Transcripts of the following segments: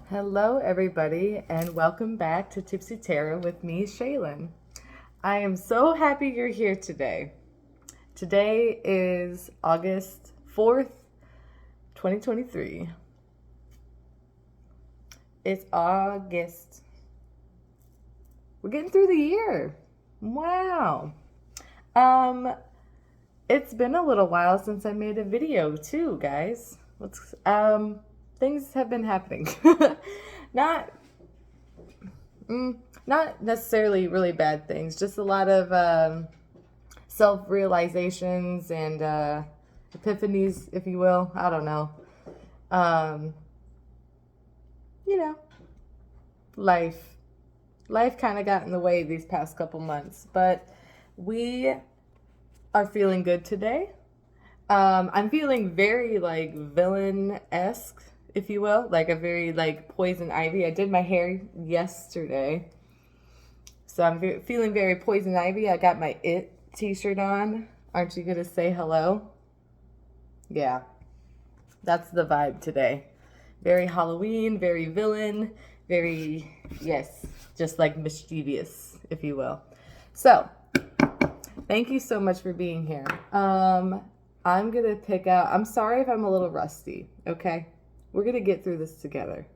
Hello, everybody, and welcome back to Tipsytarot with me, Shaylin. I am so happy you're here today. Today is August 4th, 2023. It's August. We're getting through the year. Wow. It's been a little while since I made a video too, guys. Things have been happening. not not necessarily really bad things, just a lot of self-realizations and epiphanies, if you will. I don't know. Um, you know, life. Life kind of got in the way these past couple months, but we are feeling good today. I'm feeling very like villain-esque, if you will, like a very like poison ivy. I did my hair yesterday, so I'm feeling very poison ivy. I got my It t-shirt on. Aren't you gonna say hello? Yeah, that's the vibe today. Very Halloween, very villain, very, yes, just like mischievous, if you will. So, thank you so much for being here. I'm gonna pick out, I'm sorry if I'm a little rusty, okay? We're gonna get through this together.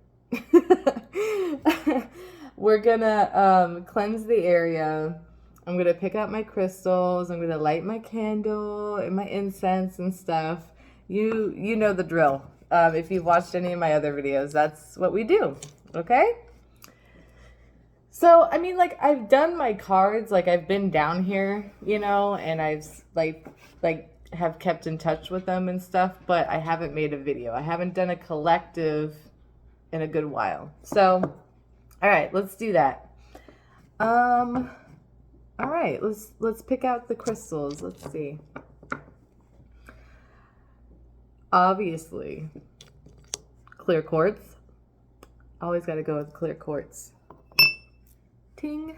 We're gonna cleanse the area. I'm gonna pick out my crystals. I'm gonna light my candle and my incense and stuff. You know the drill. If you've watched any of my other videos, that's what we do, okay? So, I mean, like, I've done my cards, like, I've been down here, and I've, like, have kept in touch with them and stuff, but I haven't made a video. I haven't done a collective in a good while. So, all right, let's do that. All right, let's pick out the crystals. Let's see. Obviously, clear quartz. Always got to go with clear quartz. Ting.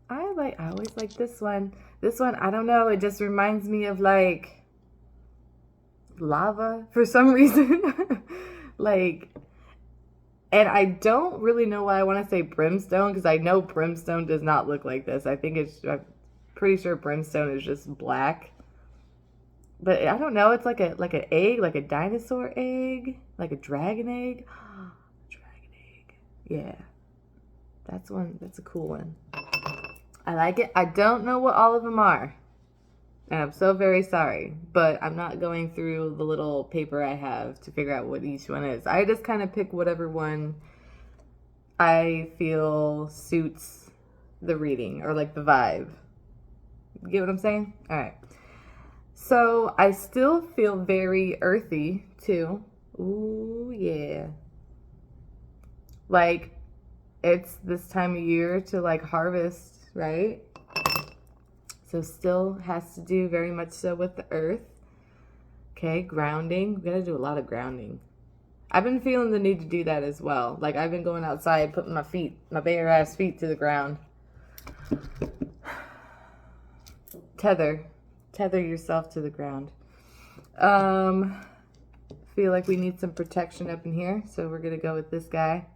I always like this one. This one, I don't know, it just reminds me of like lava for some reason. Like, and I don't really know why I want to say brimstone, because I know brimstone does not look like this. I'm pretty sure brimstone is just black. But I don't know, it's like an egg, like a dinosaur egg, like a dragon egg. Dragon egg. Yeah. That's a cool one. I like it. I don't know what all of them are. And I'm so very sorry. But I'm not going through the little paper I have to figure out what each one is. I just kind of pick whatever one I feel suits the reading or like the vibe. You get what I'm saying? All right. So I still feel very earthy too. Ooh, yeah. Like it's this time of year to like harvest, right? So still has to do very much so with the earth. Okay, grounding. We gotta do a lot of grounding. I've been feeling the need to do that as well. Like I've been going outside, putting my bare ass feet to the ground. Tether yourself to the ground. Feel like we need some protection up in here, so we're gonna go with this guy.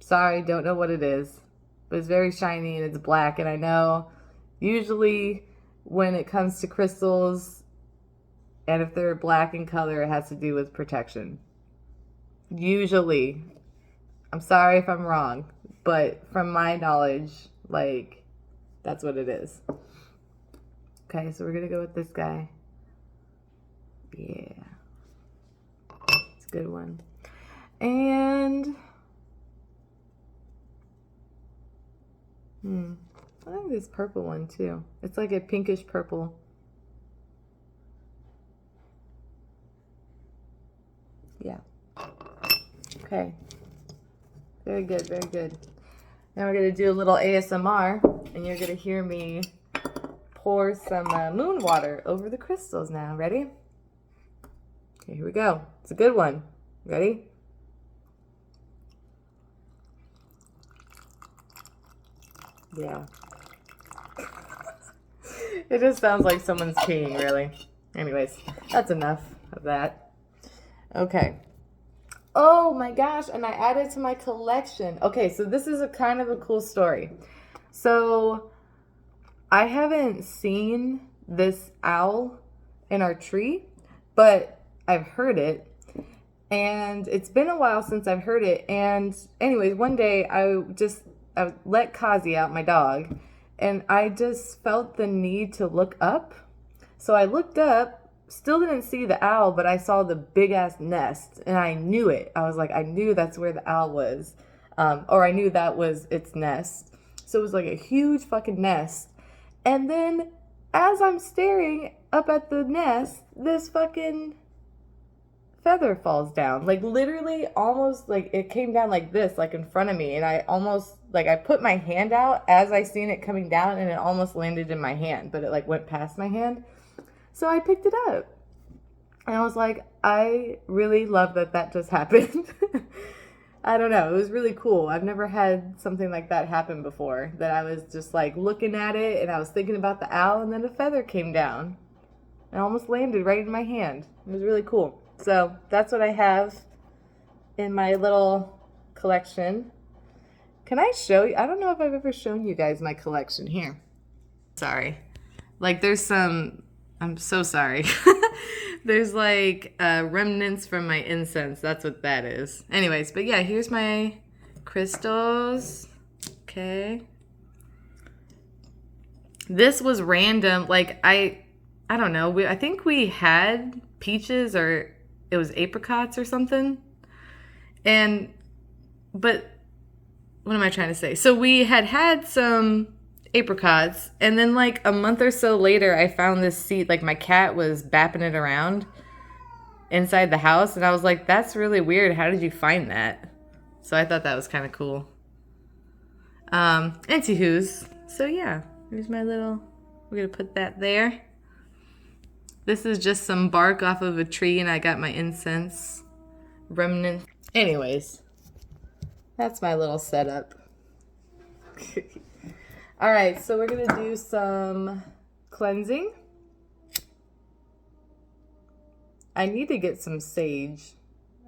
Sorry, don't know what it is, but it's very shiny and it's black, and I know usually when it comes to crystals and if they're black in color, it has to do with protection. Usually. I'm sorry if I'm wrong, but from my knowledge, like, that's what it is. Okay, so we're gonna go with this guy. Yeah. It's a good one. And I like this purple one too. It's like a pinkish purple. Yeah. Okay. Very good, very good. Now we're going to do a little ASMR, and you're going to hear me pour some moon water over the crystals now. Ready? Okay, here we go. It's a good one. Ready? Yeah. It just sounds like someone's peeing, really. Anyways, that's enough of that. Okay. Oh my gosh, and I added to my collection. Okay, so this is a kind of a cool story. So I haven't seen this owl in our tree, but I've heard it. And it's been a while since I've heard it. And anyways, one day I let Kazi out, my dog, and I just felt the need to look up. So I looked up, still didn't see the owl, but I saw the big ass nest and I knew it. I was like, I knew that's where the owl was. Or I knew that was its nest. So it was like a huge fucking nest. And then as I'm staring up at the nest, this fucking feather falls down, like literally almost like it came down like this, like in front of me, and I almost like I put my hand out as I seen it coming down, and it almost landed in my hand, but it like went past my hand. So I picked it up and I was like, I really love that just happened. I don't know, it was really cool. I've never had something like that happen before, that I was just like looking at it and I was thinking about the owl, and then a feather came down and almost landed right in my hand. It was really cool. So that's what I have in my little collection. Can I show you? I don't know if I've ever shown you guys my collection. Here. Sorry. Like there's some, I'm so sorry. There's like remnants from my incense. That's what that is. Anyways, but yeah, here's my crystals. Okay. This was random. Like I don't know. I think we had peaches, or it was apricots or something. But what am I trying to say? So we had some apricots, and then like a month or so later, I found this seed. Like my cat was bapping it around inside the house, and I was like, that's really weird. How did you find that? So I thought that was kind of cool. Anywho's, so yeah, here's my little, we're gonna put that there. This is just some bark off of a tree, and I got my incense remnant. Anyways, that's my little setup. All right, so we're going to do some cleansing. I need to get some sage.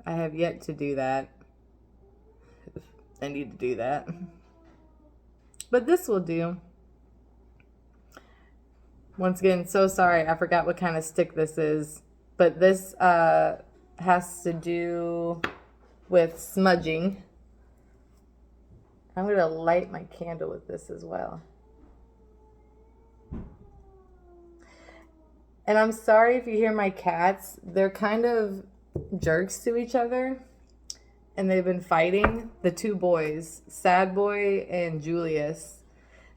I have yet to do that. I need to do that. But this will do. Once again, so sorry, I forgot what kind of stick this is. But this has to do with smudging. I'm going to light my candle with this as well. And I'm sorry if you hear my cats. They're kind of jerks to each other. And they've been fighting. The two boys, Sad Boy and Julius.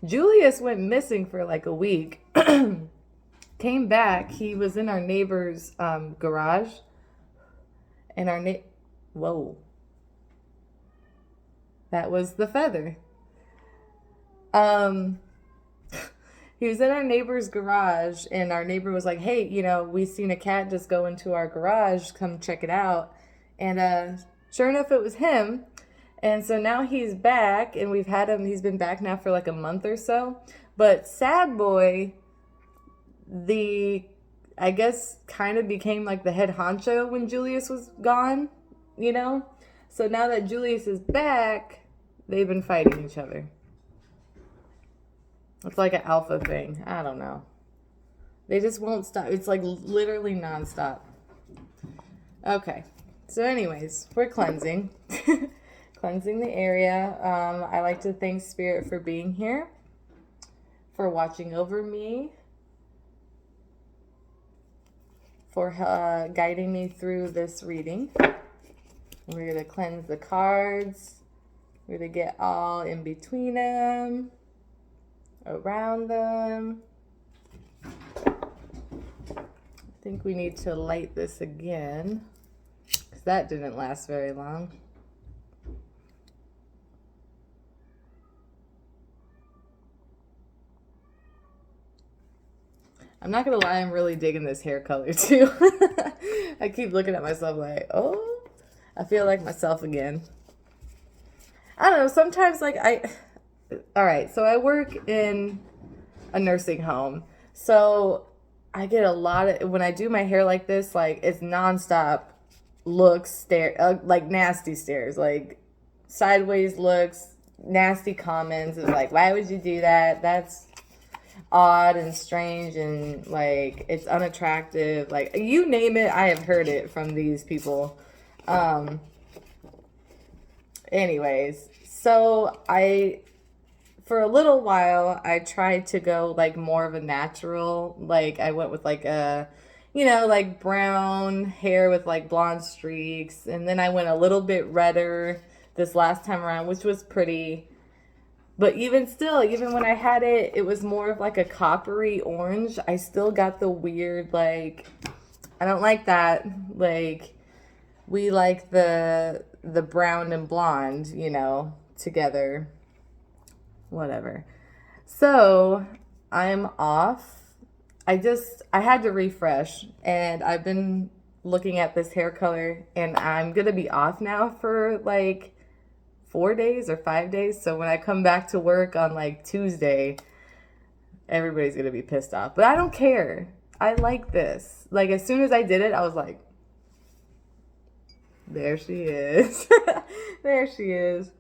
Julius went missing for like a week. Came back. He was in our neighbor's garage. And whoa. That was the feather. He was in our neighbor's garage, and our neighbor was like, hey, you know, we seen a cat just go into our garage. Come check it out. And sure enough, it was him. And so now he's back, and we've had him. He's been back now for like a month or so. But Sad Boy, I guess, kind of became like the head honcho when Julius was gone, you know? So now that Julius is back, they've been fighting each other. It's like an alpha thing. I don't know. They just won't stop. It's like literally nonstop. Okay. So anyways, we're cleansing. Cleansing the area. I like to thank Spirit for being here, for watching over me, for guiding me through this reading. We're going to cleanse the cards. We're going to get all in between them, around them. I think we need to light this again, because that didn't last very long. I'm not going to lie, I'm really digging this hair color too. I keep looking at myself like, oh, I feel like myself again. I don't know, sometimes like all right, so I work in a nursing home. So I get a lot of, when I do my hair like this, like it's nonstop, looks, like nasty stares, like sideways looks, nasty comments. It's like, why would you do that? That's odd and strange, and like it's unattractive. Like, you name it, I have heard it from these people. Anyways, so for a little while, I tried to go like more of a natural. Like, I went with like a, like brown hair with like blonde streaks. And then I went a little bit redder this last time around, which was pretty. But even still, even when I had it, it was more of like a coppery orange. I still got the weird, like, I don't like that. Like, we like the brown and blonde, together. Whatever. So I'm off. I had to refresh, and I've been looking at this hair color, and I'm gonna be off now for like 4 days or 5 days. So when I come back to work on like Tuesday, everybody's gonna be pissed off. But I don't care. I like this. Like, as soon as I did it, I was like, there she is. There she is.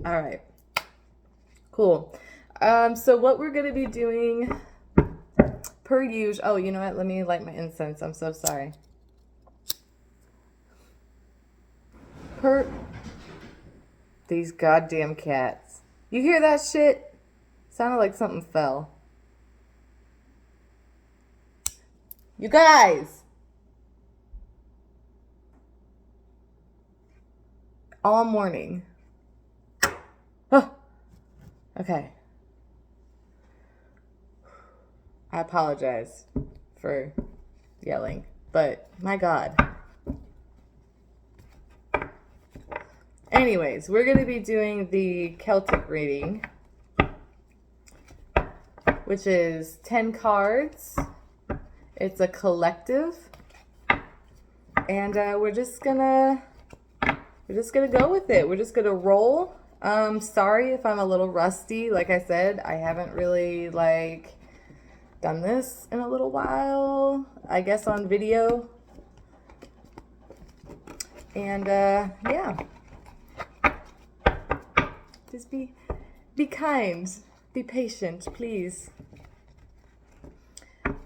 All right. Cool. So what we're going to be doing per usual. Oh, you know what? Let me light my incense. I'm so sorry. These goddamn cats. You hear that shit? Sounded like something fell. You guys. All morning. Oh, okay. I apologize for yelling, but my God. Anyways, we're going to be doing the Celtic reading, which is 10 cards. It's a collective, and we're just gonna go with it. We're just gonna roll. Sorry if I'm a little rusty. Like I said, I haven't really done this in a little while, I guess, on video. And yeah, just be kind, be patient, please.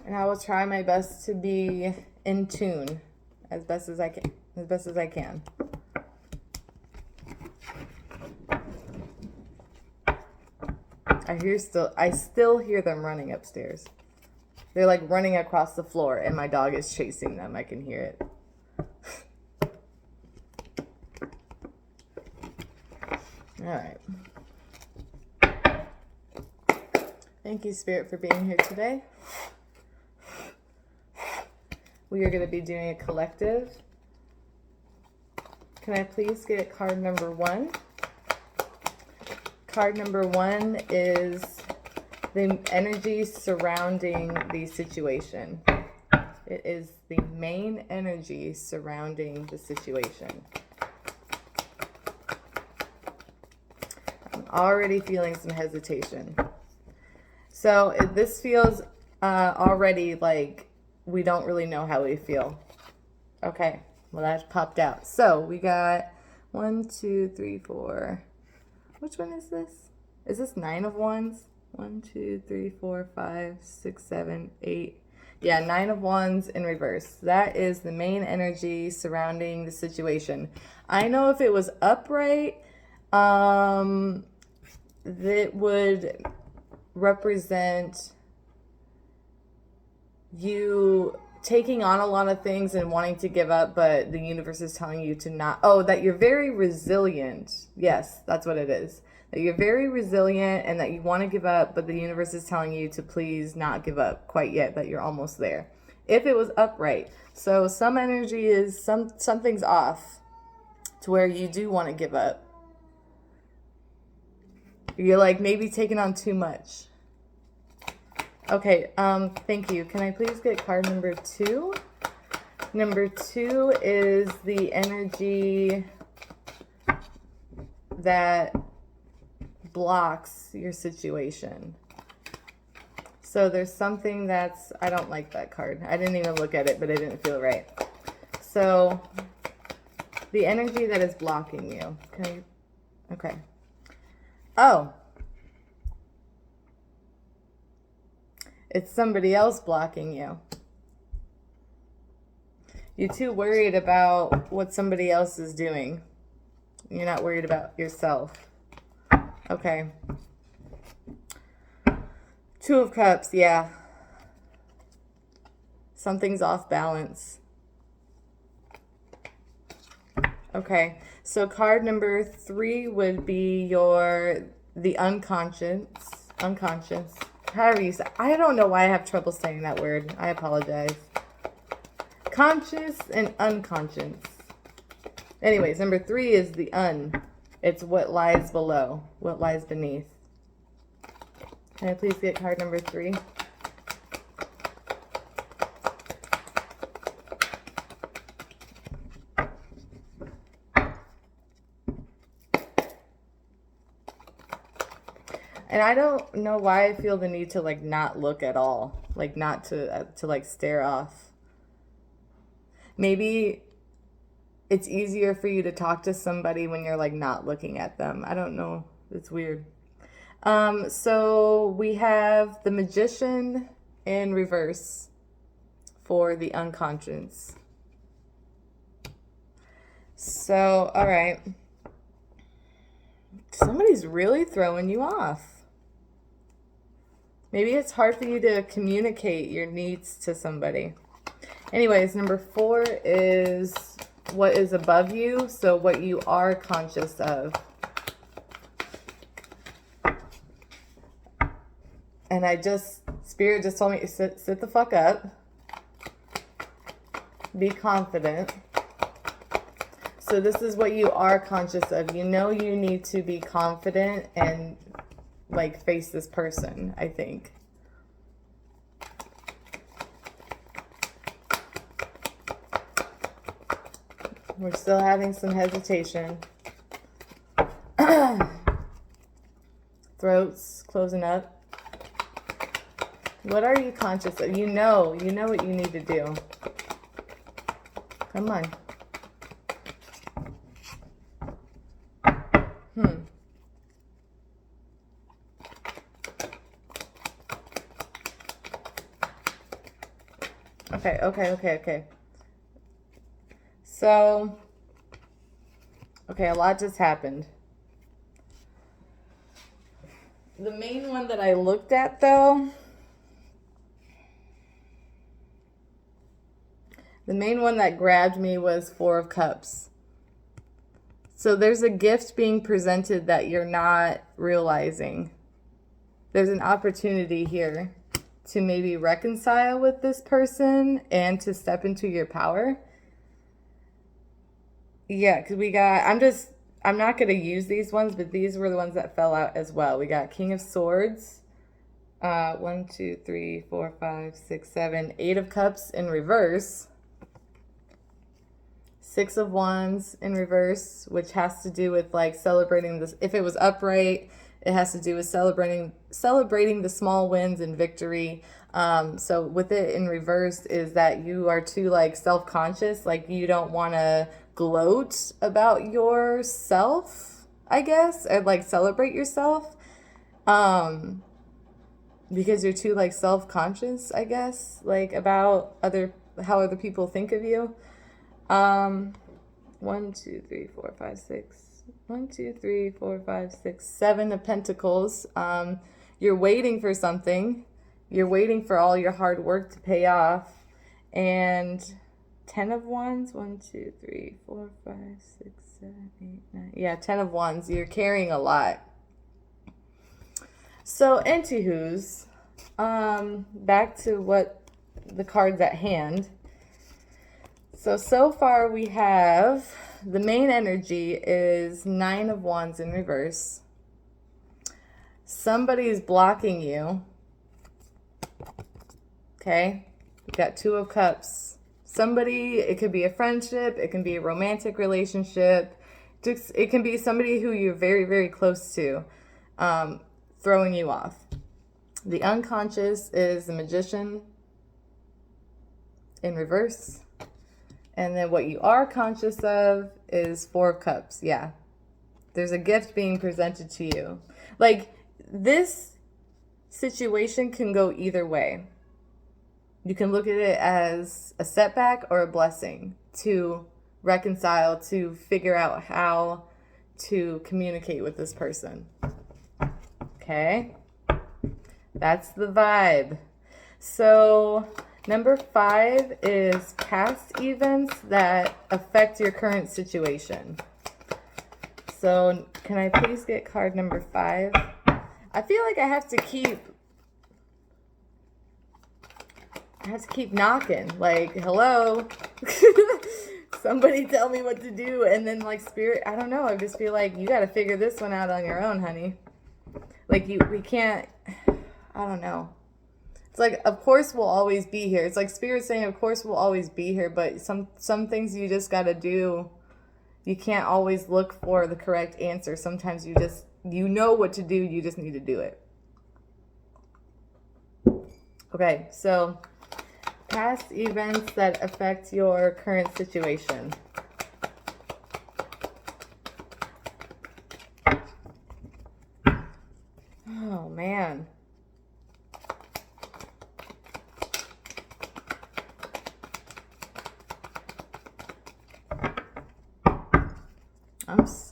And I will try my best to be in tune as best as I can. I still hear them running upstairs. They're like running across the floor, and my dog is chasing them. I can hear it. All right. Thank you, Spirit, for being here today. We are going to be doing a collective. Can I please get card number 1? Card number 1 is the energy surrounding the situation. It is the main energy surrounding the situation. I'm already feeling some hesitation. So this feels already like we don't really know how we feel. Okay, well, that popped out. So we got 1, 2, 3, 4. Which one is this? Is this 9 of Wands? 1, 2, 3, 4, 5, 6, 7, 8. Yeah, 9 of Wands in reverse. That is the main energy surrounding the situation. I know if it was upright, that would represent you taking on a lot of things and wanting to give up, but the universe is telling you to not. Oh, that you're very resilient. Yes, that's what it is. That you're very resilient and that you want to give up, but the universe is telling you to please not give up quite yet, that you're almost there. If it was upright. So some energy is, something's off to where you do want to give up. You're like maybe taking on too much. Okay, thank you. Can I please get card number 2? Number 2 is the energy that blocks your situation. So there's something that's, I don't like that card. I didn't even look at it, but it didn't feel right. So the energy that is blocking you. Okay. Oh. It's somebody else blocking you. You're too worried about what somebody else is doing. You're not worried about yourself. Okay. Two of Cups, yeah. Something's off balance. Okay, so card number 3 would be the unconscious, however you say. I don't know why I have trouble saying that word. I apologize. Conscious and unconscious. Anyways, number 3 is the It's what lies below, what lies beneath. Can I please get card number 3? And I don't know why I feel the need to like not look at all, like not to like stare off. Maybe it's easier for you to talk to somebody when you're like not looking at them. I don't know. It's weird. So we have the Magician in reverse for the unconscious. So, all right. Somebody's really throwing you off. Maybe it's hard for you to communicate your needs to somebody. Anyways, number 4 is what is above you, so what you are conscious of. And Spirit just told me to sit the fuck up. Be confident. So this is what you are conscious of. You know you need to be confident and like face this person, I think. We're still having some hesitation. Throats closing up. What are you conscious of? You know what you need to do. Come on. Okay. So, okay, a lot just happened. The main one that I looked at, though, the main one that grabbed me was 4 of Cups. So there's a gift being presented that you're not realizing. There's an opportunity here to maybe reconcile with this person and to step into your power. Yeah, because I'm not going to use these ones, but these were the ones that fell out as well. We got King of Swords, 1, 2, 3, 4, 5, 6, 7, 8 of Cups in reverse, 6 of Wands in reverse, which has to do with like celebrating this. If it was upright, it has to do with celebrating the small wins and victory. So with it in reverse is that you are too like self-conscious, like you don't want to gloat about yourself, I guess, or like celebrate yourself, because you're too like self-conscious, I guess, like about how other people think of you. 1, 2, 3, 4, 5, 6. 1, 2, 3, 4, 5, 6, 7 of Pentacles. You're waiting for something. You're waiting for all your hard work to pay off. And 10 of Wands. 1, 2, 3, 4, 5, 6, 7, 8, 9. Yeah, 10 of Wands. You're carrying a lot. So, anywho's, back to what the cards at hand. So far we have the main energy is 9 of Wands in reverse. Somebody's blocking you. Okay. You got 2 of Cups. Somebody, it could be a friendship. It can be a romantic relationship. It can be somebody who you're very, very close to, throwing you off. The unconscious is the Magician in reverse. And then what you are conscious of is Four of Cups. Yeah. There's a gift being presented to you. Like, this situation can go either way. You can look at it as a setback or a blessing to reconcile, to figure out how to communicate with this person. Okay? That's the vibe. So number 5 is past events that affect your current situation. So can I please get card number 5? I feel like I have to keep knocking. Like, hello? Somebody tell me what to do. And then, like, spirit, I don't know. I just feel like you got to figure this one out on your own, honey. Like, we can't, I don't know. It's like, of course we'll always be here. It's like spirit saying, of course we'll always be here. But some things you just got to do. You can't always look for the correct answer. Sometimes you know what to do. You just need to do it. Okay, so past events that affect your current situation. Oh, man.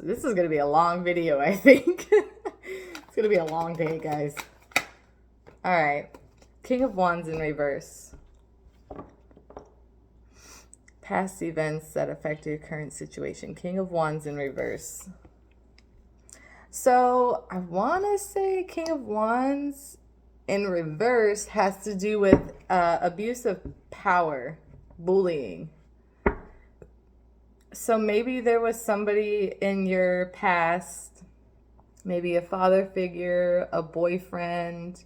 This is going to be a long video, I think. It's going to be a long day, guys. All right. King of Wands in reverse. Past events that affect your current situation. King of Wands in reverse. So I want to say King of Wands in reverse has to do with abuse of power, bullying. So maybe there was somebody in your past, maybe a father figure, a boyfriend,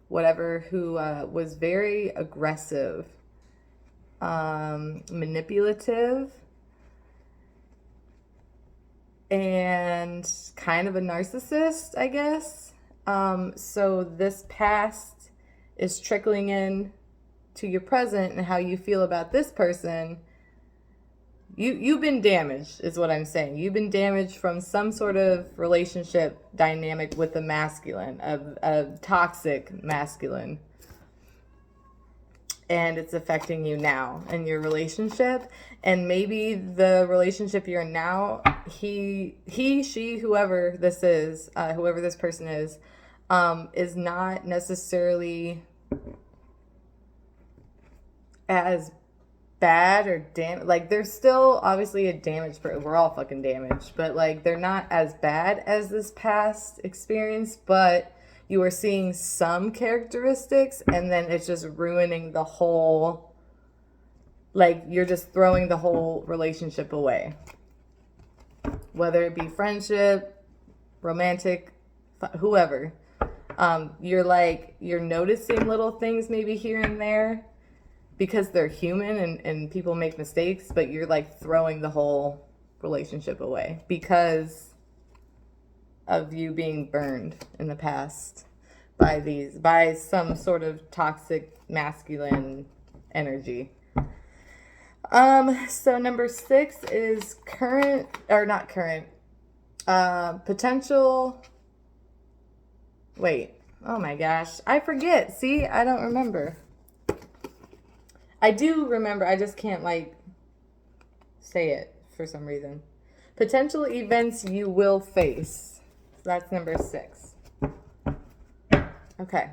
whatever, who was very aggressive, manipulative, and kind of a narcissist, I guess. So this past is trickling in to your present and how you feel about this person. You've been damaged, is what I'm saying. You've been damaged from some sort of relationship dynamic with the masculine, a toxic masculine. And it's affecting you now in your relationship. And maybe the relationship you're in now, he, she, whoever this is, whoever this person is not necessarily as bad or like, they're still obviously a damaged person. We're all fucking damaged, but like, they're not as bad as this past experience, but you are seeing some characteristics and then it's just ruining the whole, like, you're just throwing the whole relationship away, whether it be friendship, romantic, whoever. You're noticing little things maybe here and there, because they're human and people make mistakes, but you're like throwing the whole relationship away because of you being burned in the past by some sort of toxic masculine energy. So number 6 is potential. Wait, oh my gosh, I forget. See, I don't remember. I do remember, I just can't, like, say it for some reason. Potential events you will face. So that's number 6. Okay.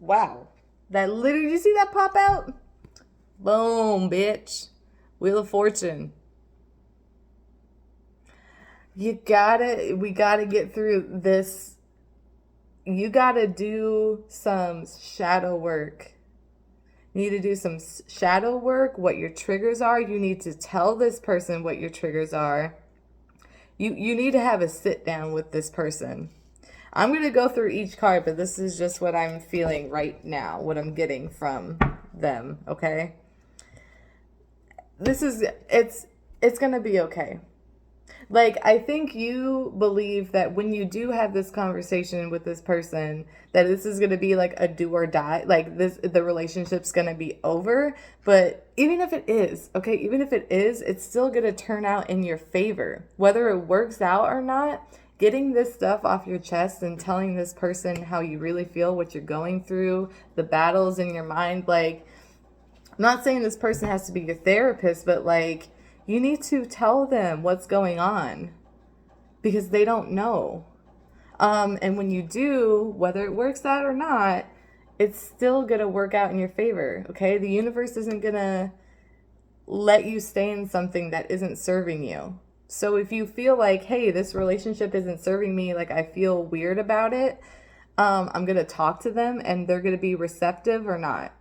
Wow. That literally, did you see that pop out? Boom, bitch. Wheel of Fortune. We gotta get through this. You gotta do some shadow work. You need to do some shadow work, what your triggers are. You need to tell this person what your triggers are. You need to have a sit down with this person. I'm going to go through each card, but this is just what I'm feeling right now, what I'm getting from them, okay? It's going to be okay. Like, I think you believe that when you do have this conversation with this person, that this is going to be like a do or die, like this, the relationship's going to be over. But even if it is, okay, even if it is, it's still going to turn out in your favor. Whether it works out or not, getting this stuff off your chest and telling this person how you really feel, what you're going through, the battles in your mind, like, I'm not saying this person has to be your therapist, but like, you need to tell them what's going on because they don't know. And when you do, whether it works out or not, it's still going to work out in your favor. Okay. The universe isn't going to let you stay in something that isn't serving you. So if you feel like, hey, this relationship isn't serving me, like I feel weird about it, I'm going to talk to them and they're going to be receptive or not.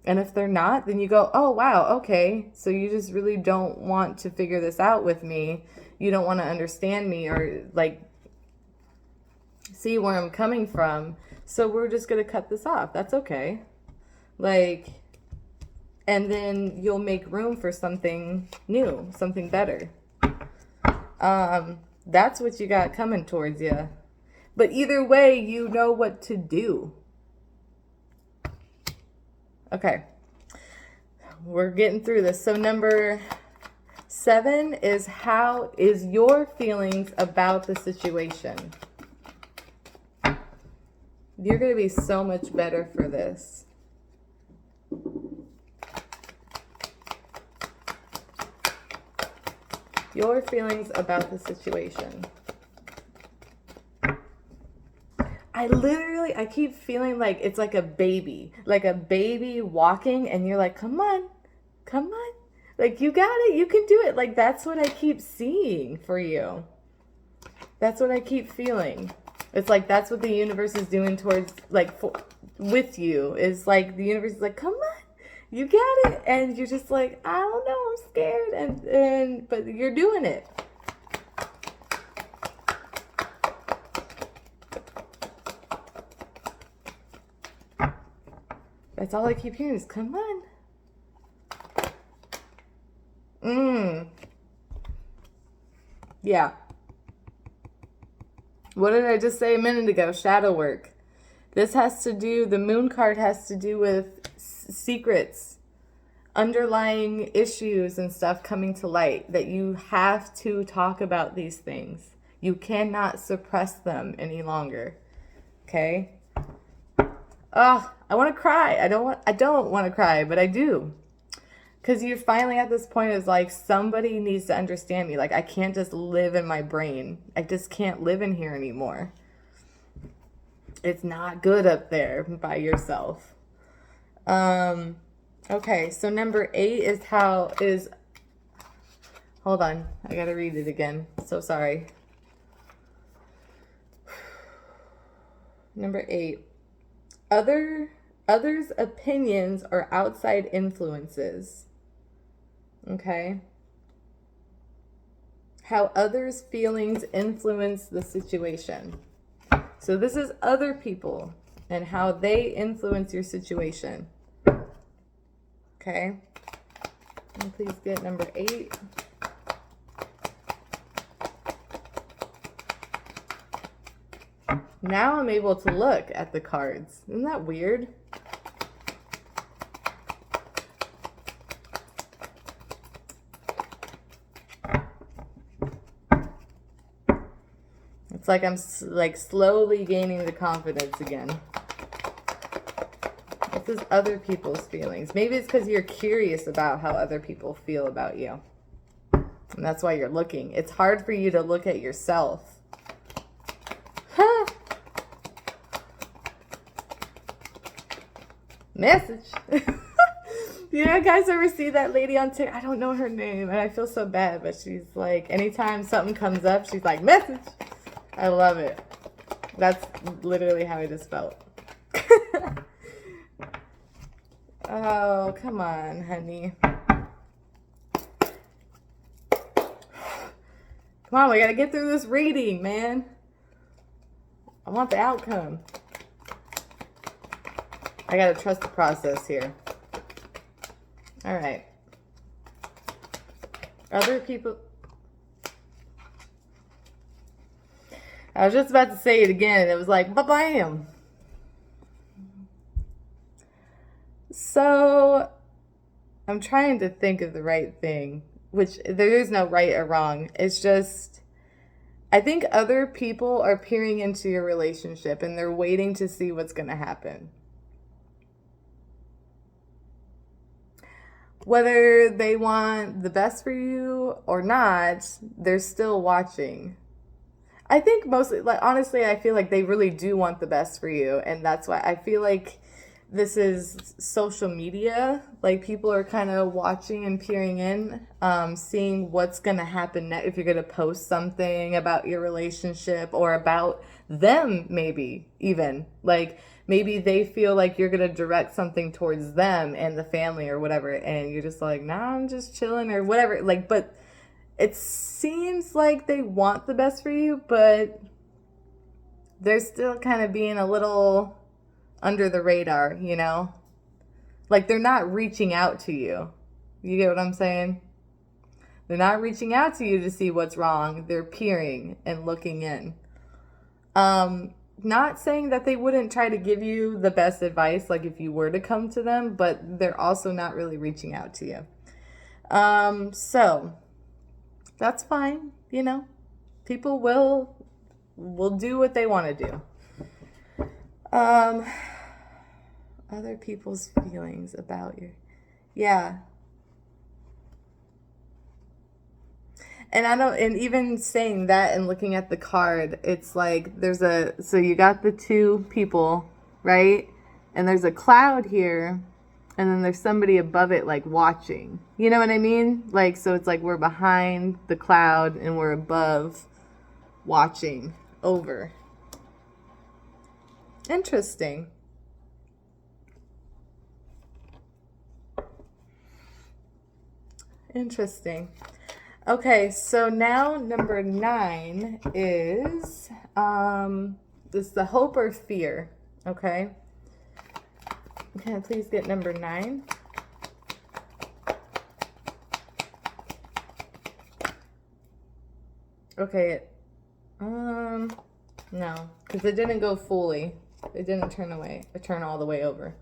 And if they're not, then you go, oh, wow, okay. So you just really don't want to figure this out with me. You don't want to understand me or like see where I'm coming from. So we're just going to cut this off. That's okay. Like, and then you'll make room for something new, something better. That's what you got coming towards you. But either way, you know what to do. Okay, we're getting through this. So number 7 is, how is your feelings about the situation? You're going to be so much better for this. Your feelings about the situation. I keep feeling like it's like a baby walking, and you're like, come on, like you got it, you can do it. Like that's what I keep seeing for you. That's what I keep feeling. It's like that's what the universe is doing towards, like, with you. Is like the universe is like, come on, you got it, and you're just like, I don't know, I'm scared, but you're doing it. That's all I keep hearing is, come on. Yeah. What did I just say a minute ago? Shadow work. This has to do, the moon card has to do with secrets, underlying issues and stuff coming to light, that you have to talk about these things. You cannot suppress them any longer. Okay? Oh, I want to cry. I don't want to cry, but I do. Because you're finally at this point, is like, somebody needs to understand me. Like, I can't just live in my brain. I just can't live in here anymore. It's not good up there by yourself. Okay, so number 8 is, hold on. I got to read it again. So sorry. Number 8. Others' opinions or outside influences. Okay? How others' feelings influence the situation. So this is other people and how they influence your situation. Okay? And please get number 8. Now I'm able to look at the cards. Isn't that weird? It's like I'm like slowly gaining the confidence again. This is other people's feelings. Maybe it's because you're curious about how other people feel about you. And that's why you're looking. It's hard for you to look at yourself. Message. You know, guys ever see that lady on TikTok? I don't know her name, and I feel so bad, but she's like, anytime something comes up, she's like, message. I love it. That's literally how I just felt. Oh, come on, honey. Come on, we gotta get through this reading, man. I want the outcome. I gotta trust the process here. All right. Other people. I was just about to say it again, and it was like, ba-bam. So, I'm trying to think of the right thing, which there is no right or wrong. It's just, I think other people are peering into your relationship and they're waiting to see what's going to happen. Whether they want the best for you or not, they're still watching. I think mostly, like, honestly, I feel like they really do want the best for you. And that's why I feel like this is social media. Like, people are kind of watching and peering in, seeing what's going to happen next. If you're going to post something about your relationship or about them, maybe even. Like, maybe they feel like you're going to direct something towards them and the family or whatever. And you're just like, nah, I'm just chilling or whatever. Like, but it seems like they want the best for you, but they're still kind of being a little under the radar, you know? Like, they're not reaching out to you. You get what I'm saying? They're not reaching out to you to see what's wrong. They're peering and looking in. Not saying that they wouldn't try to give you the best advice, like if you were to come to them, but they're also not really reaching out to you. So that's fine, you know? People will do what they want to do. Other people's feelings about you. Yeah. And and even saying that and looking at the card, it's like so you got the two people, right? And there's a cloud here, and then there's somebody above it, like, watching. You know what I mean? Like, so it's like we're behind the cloud and we're above watching over. Interesting. Interesting. Okay, so now number 9 is this the hope or fear. Okay. Can I please get number 9? Okay. No, because it didn't go fully. It didn't turn all the way over.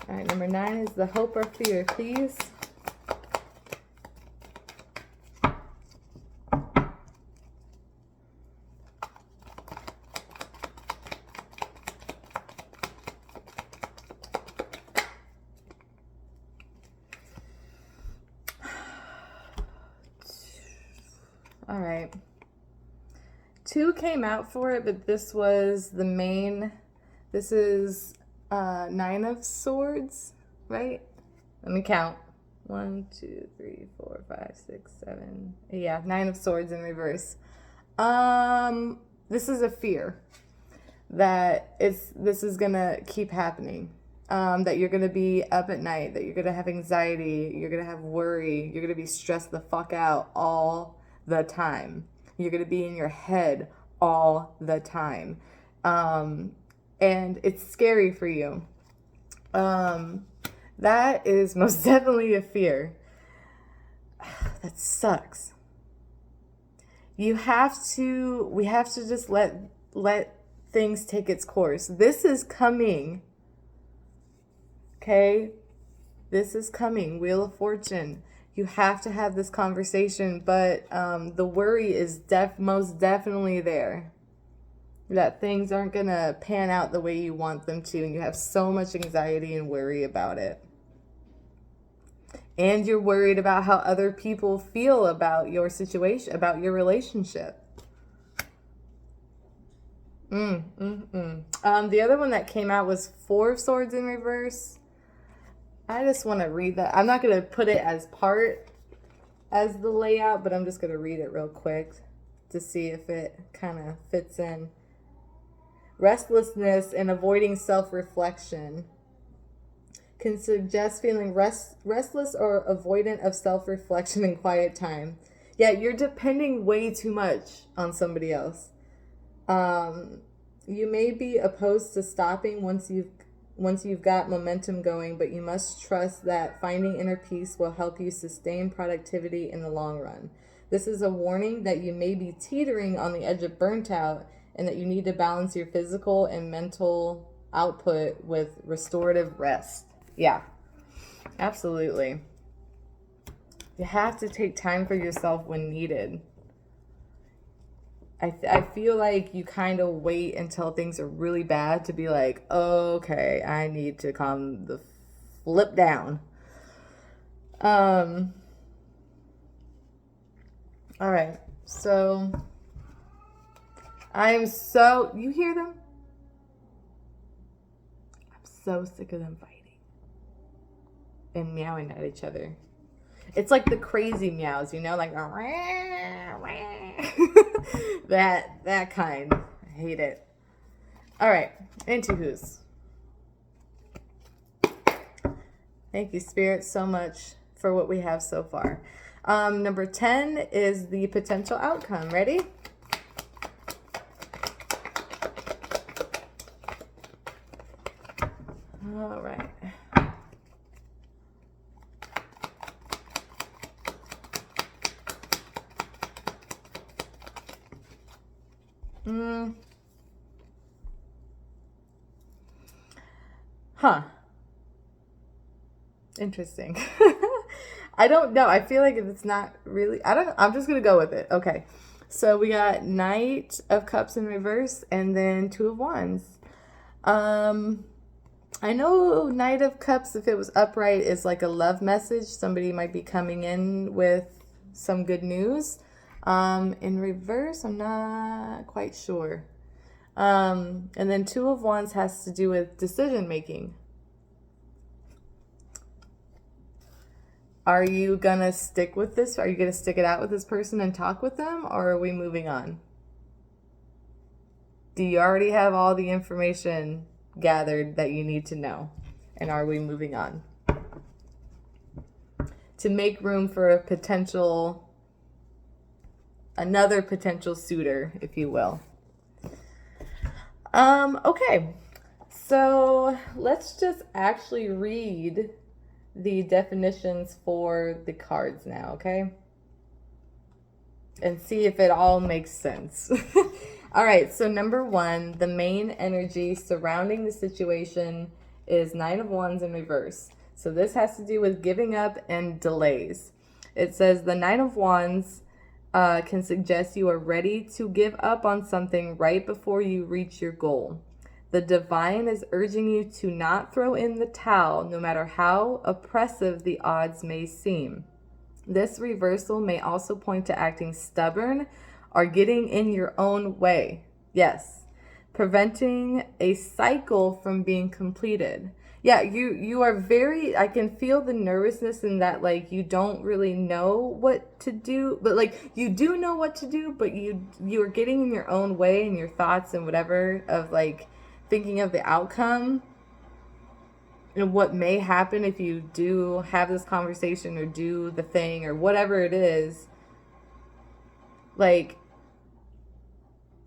All right, number 9 is the hope or fear, please. All right. 2 came out for it, but this was the main. This is 9 of Swords, right? Let me count. 1, 2, 3, 4, 5, 6, 7. Yeah, 9 of Swords in reverse. This is a fear that this is gonna keep happening. That you're gonna be up at night, that you're gonna have anxiety, you're gonna have worry, you're gonna be stressed the fuck out all the time. You're gonna be in your head all the time. And it's scary for you. That is most definitely a fear. That sucks. We have to just let things take its course. This is coming. Okay? This is coming. Wheel of Fortune. You have to have this conversation, but the worry is most definitely there. That things aren't going to pan out the way you want them to, and you have so much anxiety and worry about it. And you're worried about how other people feel about your situation, about your relationship. The other one that came out was 4 of Swords in reverse. I just want to read that. I'm not going to put it as part as the layout, but I'm just going to read it real quick to see if it kind of fits in. Restlessness and avoiding self-reflection can suggest feeling restless or avoidant of self-reflection and quiet time. Yeah, you're depending way too much on somebody else. You may be opposed to stopping once you've got momentum going, but you must trust that finding inner peace will help you sustain productivity in the long run. This is a warning that you may be teetering on the edge of burnt out and that you need to balance your physical and mental output with restorative rest. Yeah, absolutely. You have to take time for yourself when needed. I feel like you kind of wait until things are really bad to be like, okay, I need to calm the flip down. All right, so you hear them? I'm so sick of them fighting and meowing at each other. It's like the crazy meows, you know, like that kind. I hate it. All right, into who's. Thank you, Spirit, so much for what we have so far. Number 10 is the potential outcome. Ready? All right. Interesting. I don't know. I feel like it's not really, I don't know. I'm just going to go with it. Okay. So we got Knight of Cups in reverse and then Two of Wands. I know Knight of Cups, if it was upright, is like a love message. Somebody might be coming in with some good news. In reverse, I'm not quite sure. And then Two of Wands has to do with decision making. Are you going to stick with this? Are you going to stick it out with this person and talk with them? Or are we moving on? Do you already have all the information gathered that you need to know? And are we moving on? To make room for another potential suitor, if you will. Okay. So let's just actually read the definitions for the cards now, okay? And see if it all makes sense. All right, so number 1, the main energy surrounding the situation is Nine of Wands in reverse. So this has to do with giving up and delays. It says the Nine of Wands can suggest you are ready to give up on something right before you reach your goal. The divine is urging you to not throw in the towel, no matter how oppressive the odds may seem. This reversal may also point to acting stubborn or getting in your own way. Yes, preventing a cycle from being completed. Yeah, you are very, I can feel the nervousness in that, like, you don't really know what to do, but like you do know what to do, but you're getting in your own way and your thoughts and whatever of like thinking of the outcome and what may happen if you do have this conversation or do the thing or whatever it is. Like,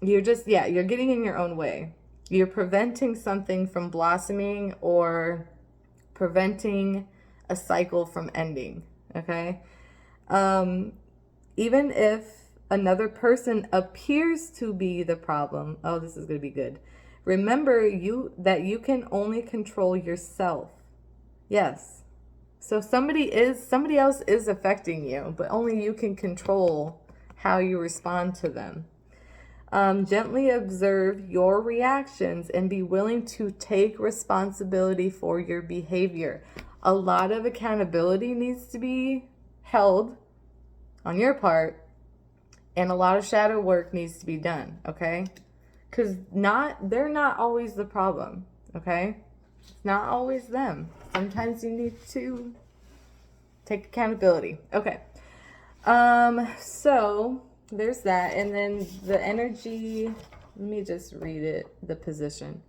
you're just, you're getting in your own way. You're preventing something from blossoming or preventing a cycle from ending, okay? Even if another person appears to be the problem, oh, this is going to be good. Remember that you can only control yourself. Yes. So somebody else is affecting you, but only you can control how you respond to them. Gently observe your reactions and be willing to take responsibility for your behavior. A lot of accountability needs to be held on your part, and a lot of shadow work needs to be done, okay? Because they're not always the problem, okay? It's not always them. Sometimes you need to take accountability. Okay. So there's that. And then the energy, let me just read it, the position.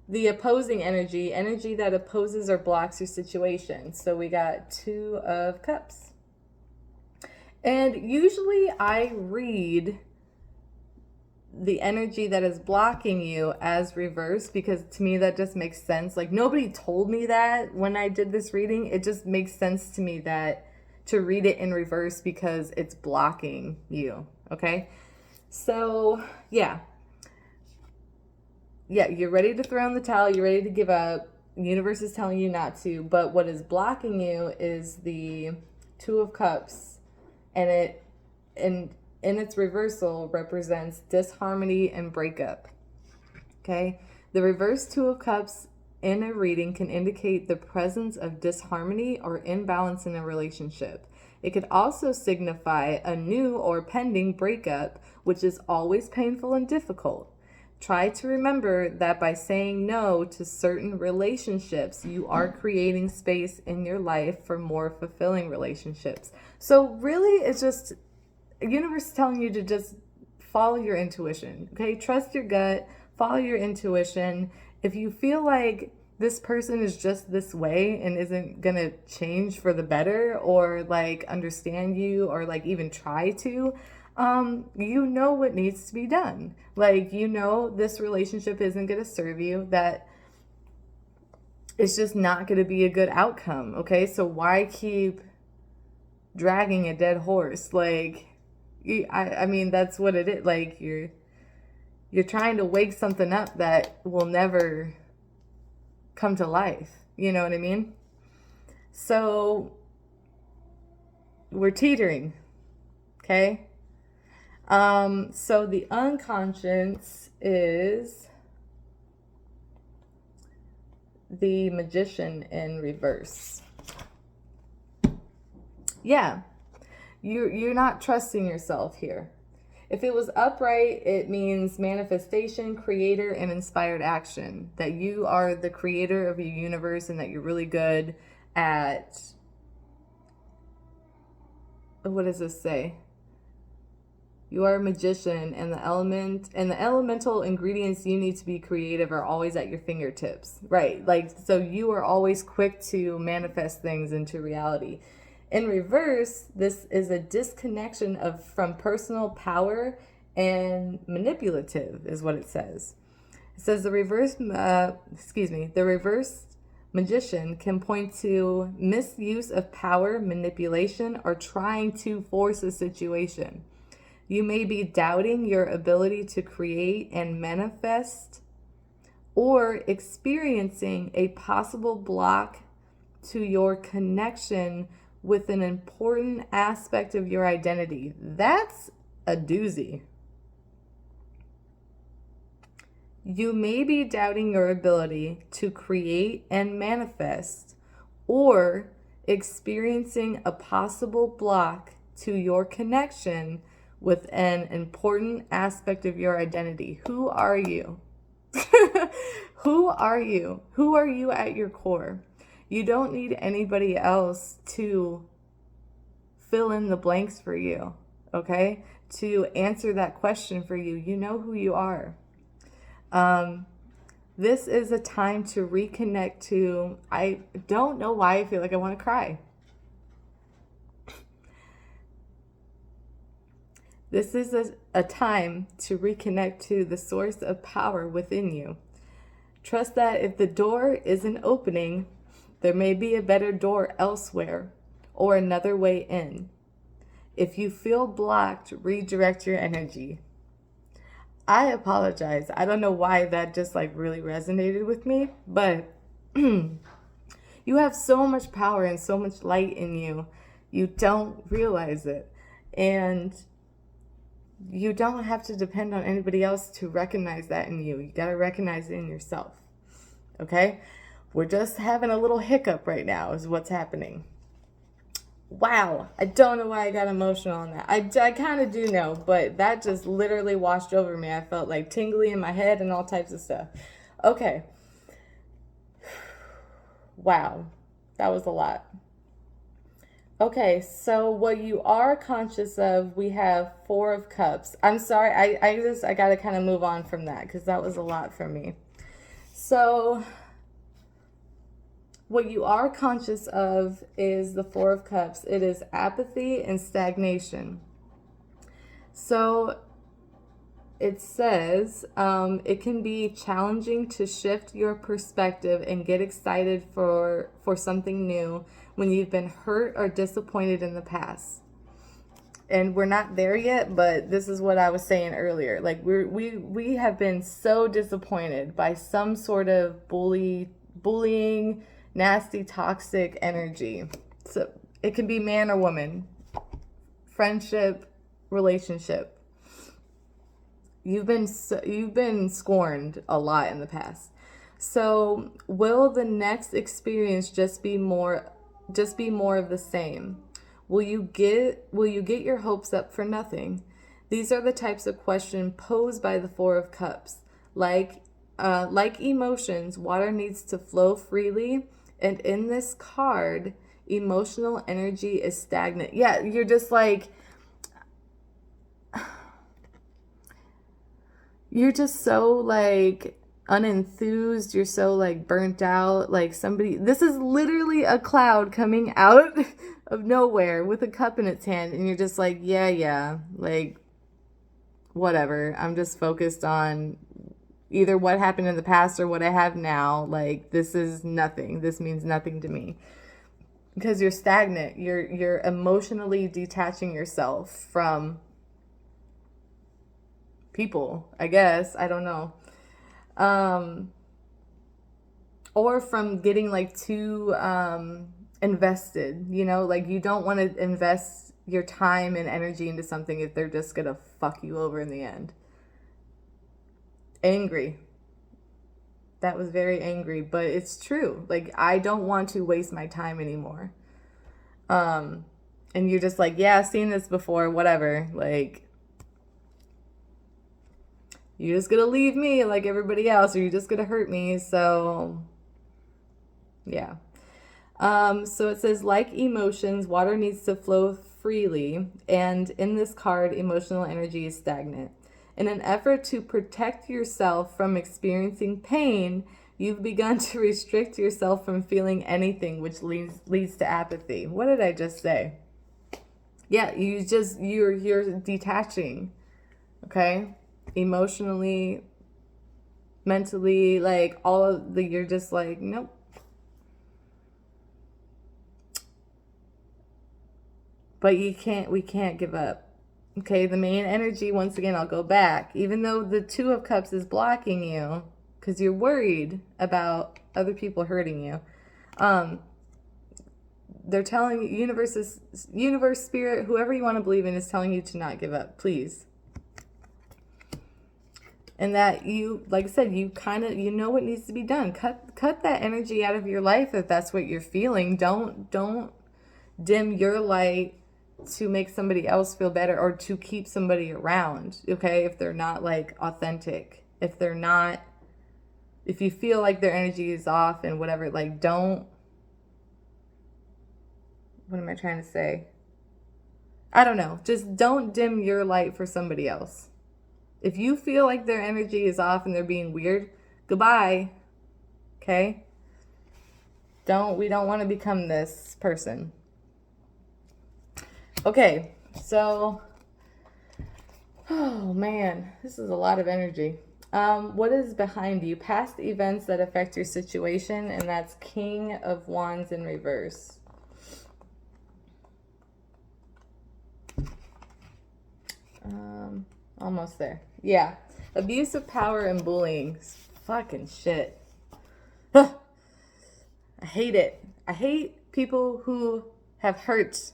The opposing energy that opposes or blocks your situation. So we got Two of Cups. And usually I read the energy that is blocking you as reverse, because to me that just makes sense. Like, nobody told me that when I did this reading. It just makes sense to me that to read it in reverse because it's blocking you, okay? So, yeah, you're ready to throw in the towel, you're ready to give up. The universe is telling you not to, but what is blocking you is the Two of Cups, and in its reversal represents disharmony and breakup. Okay? The reverse Two of Cups in a reading can indicate the presence of disharmony or imbalance in a relationship. It could also signify a new or pending breakup, which is always painful and difficult. Try to remember that by saying no to certain relationships, you are creating space in your life for more fulfilling relationships. So really, it's just the universe telling you to just follow your intuition, okay? Trust your gut, follow your intuition. If you feel like this person is just this way and isn't gonna change for the better or like understand you or like even try to, you know what needs to be done. Like, you know, this relationship isn't going to serve you, that it's just not going to be a good outcome. Okay. So why keep dragging a dead horse? Like, I mean, that's what it is. Like, you're trying to wake something up that will never come to life. You know what I mean? So we're teetering. Okay. So the unconscious is the Magician in reverse. Yeah, you're not trusting yourself here. If it was upright, it means manifestation, creator, and inspired action. That you are the creator of your universe and that you're really good at, what does this say? You are a magician, and the elemental ingredients you need to be creative are always at your fingertips, right? Like, so you are always quick to manifest things into reality. In reverse, this is a disconnection from personal power and manipulative, is what it says. It says the reverse magician can point to misuse of power, manipulation, or trying to force a situation. You may be doubting your ability to create and manifest, or experiencing a possible block to your connection with an important aspect of your identity. That's a doozy. You may be doubting your ability to create and manifest, or experiencing a possible block to your connection with an important aspect of your identity. Who are you? Who are you? Who are you at your core? You don't need anybody else to fill in the blanks for you, okay? To answer that question for you. You know who you are. This is a time to reconnect to, I don't know why I feel like I want to cry. This is a time to reconnect to the source of power within you. Trust that if the door isn't opening, there may be a better door elsewhere or another way in. If you feel blocked, redirect your energy. I apologize. I don't know why that just like really resonated with me, but you have so much power and so much light in you. You don't realize it. And you don't have to depend on anybody else to recognize that in you. You got to recognize it in yourself. Okay? We're just having a little hiccup right now is what's happening. Wow. I don't know why I got emotional on that. I kind of do know, but that just literally washed over me. I felt like tingly in my head and all types of stuff. Okay. Wow. That was a lot. Okay, so what you are conscious of, we have Four of Cups. I'm sorry, I got to kind of move on from that because that was a lot for me. So what you are conscious of is the Four of Cups. It is apathy and stagnation. So it says it can be challenging to shift your perspective and get excited for something new when you've been hurt or disappointed in the past. And we're not there yet, but this is what I was saying earlier. Like we have been so disappointed by some sort of bullying, nasty, toxic energy. So it can be man or woman, friendship, relationship. You've been scorned a lot in the past. So will the next experience just be more of the same? Will you get your hopes up for nothing? These are the types of questions posed by the Four of Cups. Like emotions, water needs to flow freely, and in this card, emotional energy is stagnant. Yeah, you're just like, you're just so like unenthused, you're so like burnt out, like somebody, this is literally a cloud coming out of nowhere with a cup in its hand, and you're just like, yeah, like whatever, I'm just focused on either what happened in the past or what I have now. Like, this is nothing, this means nothing to me, because you're stagnant, you're emotionally detaching yourself from people, I guess, I don't know. Or from getting like too invested, you know, like you don't want to invest your time and energy into something if they're just gonna fuck you over in the end. Angry. That was very angry, but it's true. Like, I don't want to waste my time anymore. And you're just like, yeah, I've seen this before, whatever, like, you're just gonna leave me like everybody else, or you're just gonna hurt me. So yeah. So it says, like emotions, water needs to flow freely, and in this card, emotional energy is stagnant. In an effort to protect yourself from experiencing pain, you've begun to restrict yourself from feeling anything, which leads to apathy. What did I just say? Yeah, you're detaching, okay? Emotionally, mentally, like all of the, you're just like, nope. But we can't give up. Okay, the main energy, once again, I'll go back. Even though the Two of Cups is blocking you because you're worried about other people hurting you, they're telling you, universe, spirit, whoever you want to believe in, is telling you to not give up, please. And that you, like I said, you know what needs to be done. Cut that energy out of your life if that's what you're feeling. Don't dim your light to make somebody else feel better or to keep somebody around, okay? If they're not like authentic, if you feel like their energy is off and whatever, like what am I trying to say? I don't know. Just don't dim your light for somebody else. If you feel like their energy is off and they're being weird, goodbye. Okay? We don't want to become this person. Okay, so, oh man, this is a lot of energy. What is behind you? Past events that affect your situation, and that's King of Wands in reverse. Almost there. Yeah. Abuse of power and bullying. Fucking shit. I hate it. I hate people who have hurt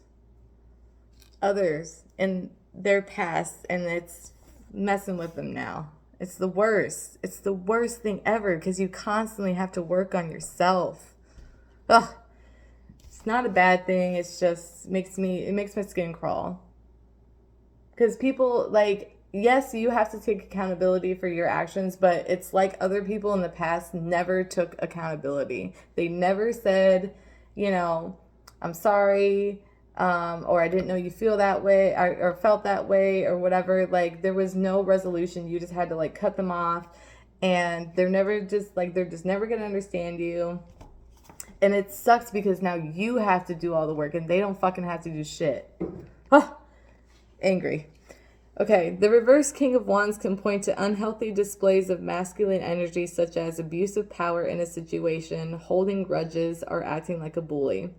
others in their past and it's messing with them now. It's the worst. It's the worst thing ever because you constantly have to work on yourself. Ugh. It's not a bad thing. It's just makes my skin crawl. Because people, like, yes, you have to take accountability for your actions, but it's like other people in the past never took accountability. They never said, I'm sorry, or I didn't know you feel that way, or felt that way, or whatever. Like, there was no resolution. You just had to, like, cut them off, and they're just never going to understand you. And it sucks because now you have to do all the work, and they don't fucking have to do shit. Oh, angry. Okay, the reverse King of Wands can point to unhealthy displays of masculine energy such as abuse of power in a situation, holding grudges, or acting like a bully.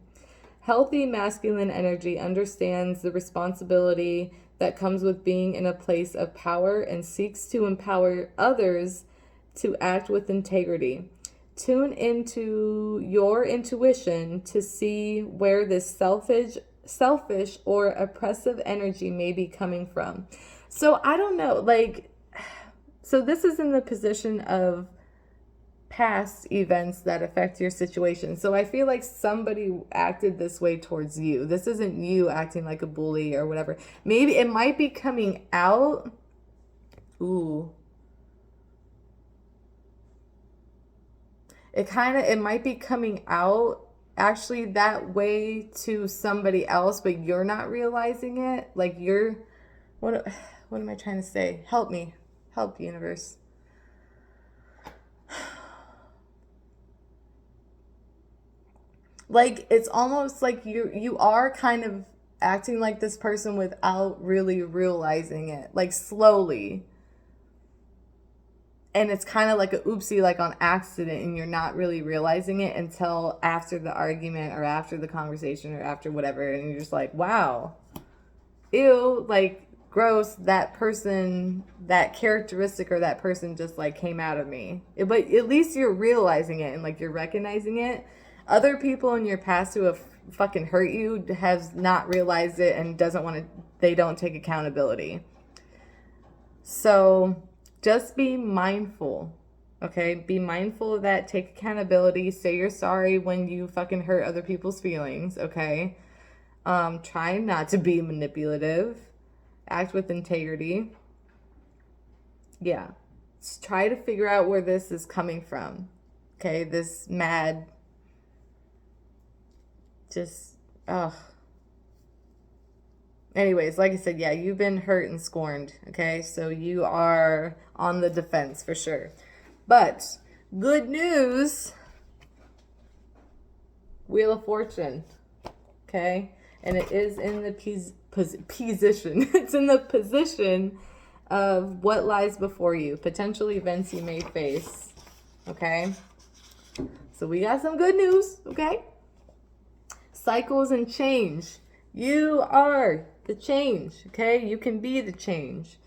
Healthy masculine energy understands the responsibility that comes with being in a place of power and seeks to empower others to act with integrity. Tune into your intuition to see where this selfish or oppressive energy may be coming from. So I don't know, like, so this is in the position of past events that affect your situation. So I feel like somebody acted this way towards you. This isn't you acting like a bully or whatever. Maybe it might be coming out. Ooh. It might be coming out actually that way to somebody else, but you're not realizing it. Like what am I trying to say? Help me. Help, universe. Like, it's almost like you are kind of acting like this person without really realizing it, like slowly. And it's kind of like a oopsie, like on accident, and you're not really realizing it until after the argument or after the conversation or after whatever, and you're just like, wow, ew, like, gross, that person, that characteristic or that person just like came out of me. But at least you're realizing it and like you're recognizing it. Other people in your past who have fucking hurt you has not realized it and they don't take accountability. So just be mindful, okay? Be mindful of that. Take accountability. Say you're sorry when you fucking hurt other people's feelings, okay? Try not to be manipulative. Act with integrity. Yeah. Just try to figure out where this is coming from, okay? This mad, just, ugh. Anyways, like I said, yeah, you've been hurt and scorned, okay? So you are on the defense for sure. But good news, Wheel of Fortune, okay? And it is in the position. It's in the position of what lies before you, potential events you may face, okay? So we got some good news, okay? Cycles and change. You are the change, okay? You can be the change.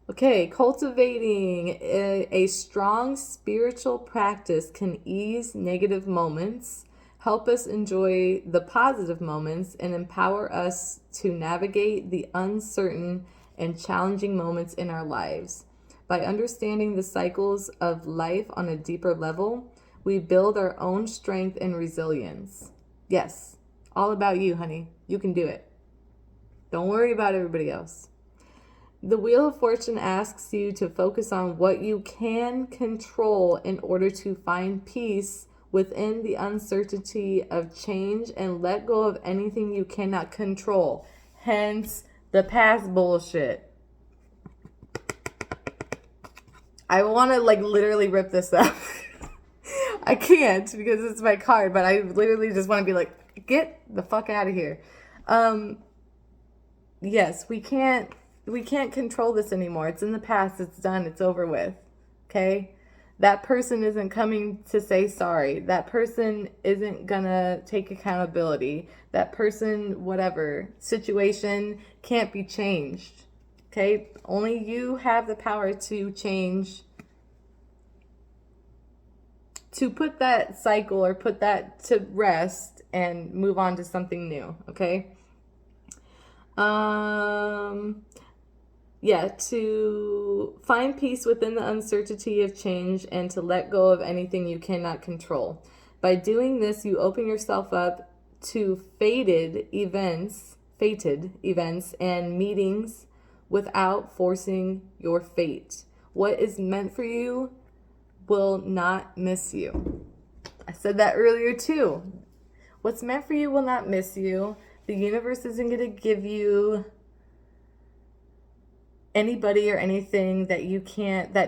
Okay, cultivating a strong spiritual practice can ease negative moments, help us enjoy the positive moments, and empower us to navigate the uncertain and challenging moments in our lives. By understanding the cycles of life on a deeper level, we build our own strength and resilience. Yes, all about you, honey. You can do it. Don't worry about everybody else. The Wheel of Fortune asks you to focus on what you can control in order to find peace within the uncertainty of change and let go of anything you cannot control. Hence, the past bullshit. I want to like literally rip this up. I can't because it's my card, but I literally just want to be like, get the fuck out of here. Yes, we can't control this anymore. It's in the past. It's done. It's over with. Okay? That person isn't coming to say sorry. That person isn't gonna take accountability. That person, whatever, situation can't be changed. Okay? Only you have the power to change, to put that cycle or put that to rest and move on to something new. Okay? To find peace within the uncertainty of change and to let go of anything you cannot control. By doing this, you open yourself up to fated events and meetings without forcing your fate. What is meant for you will not miss you. I said that earlier too. What's meant for you will not miss you. The universe isn't going to give you anybody or anything that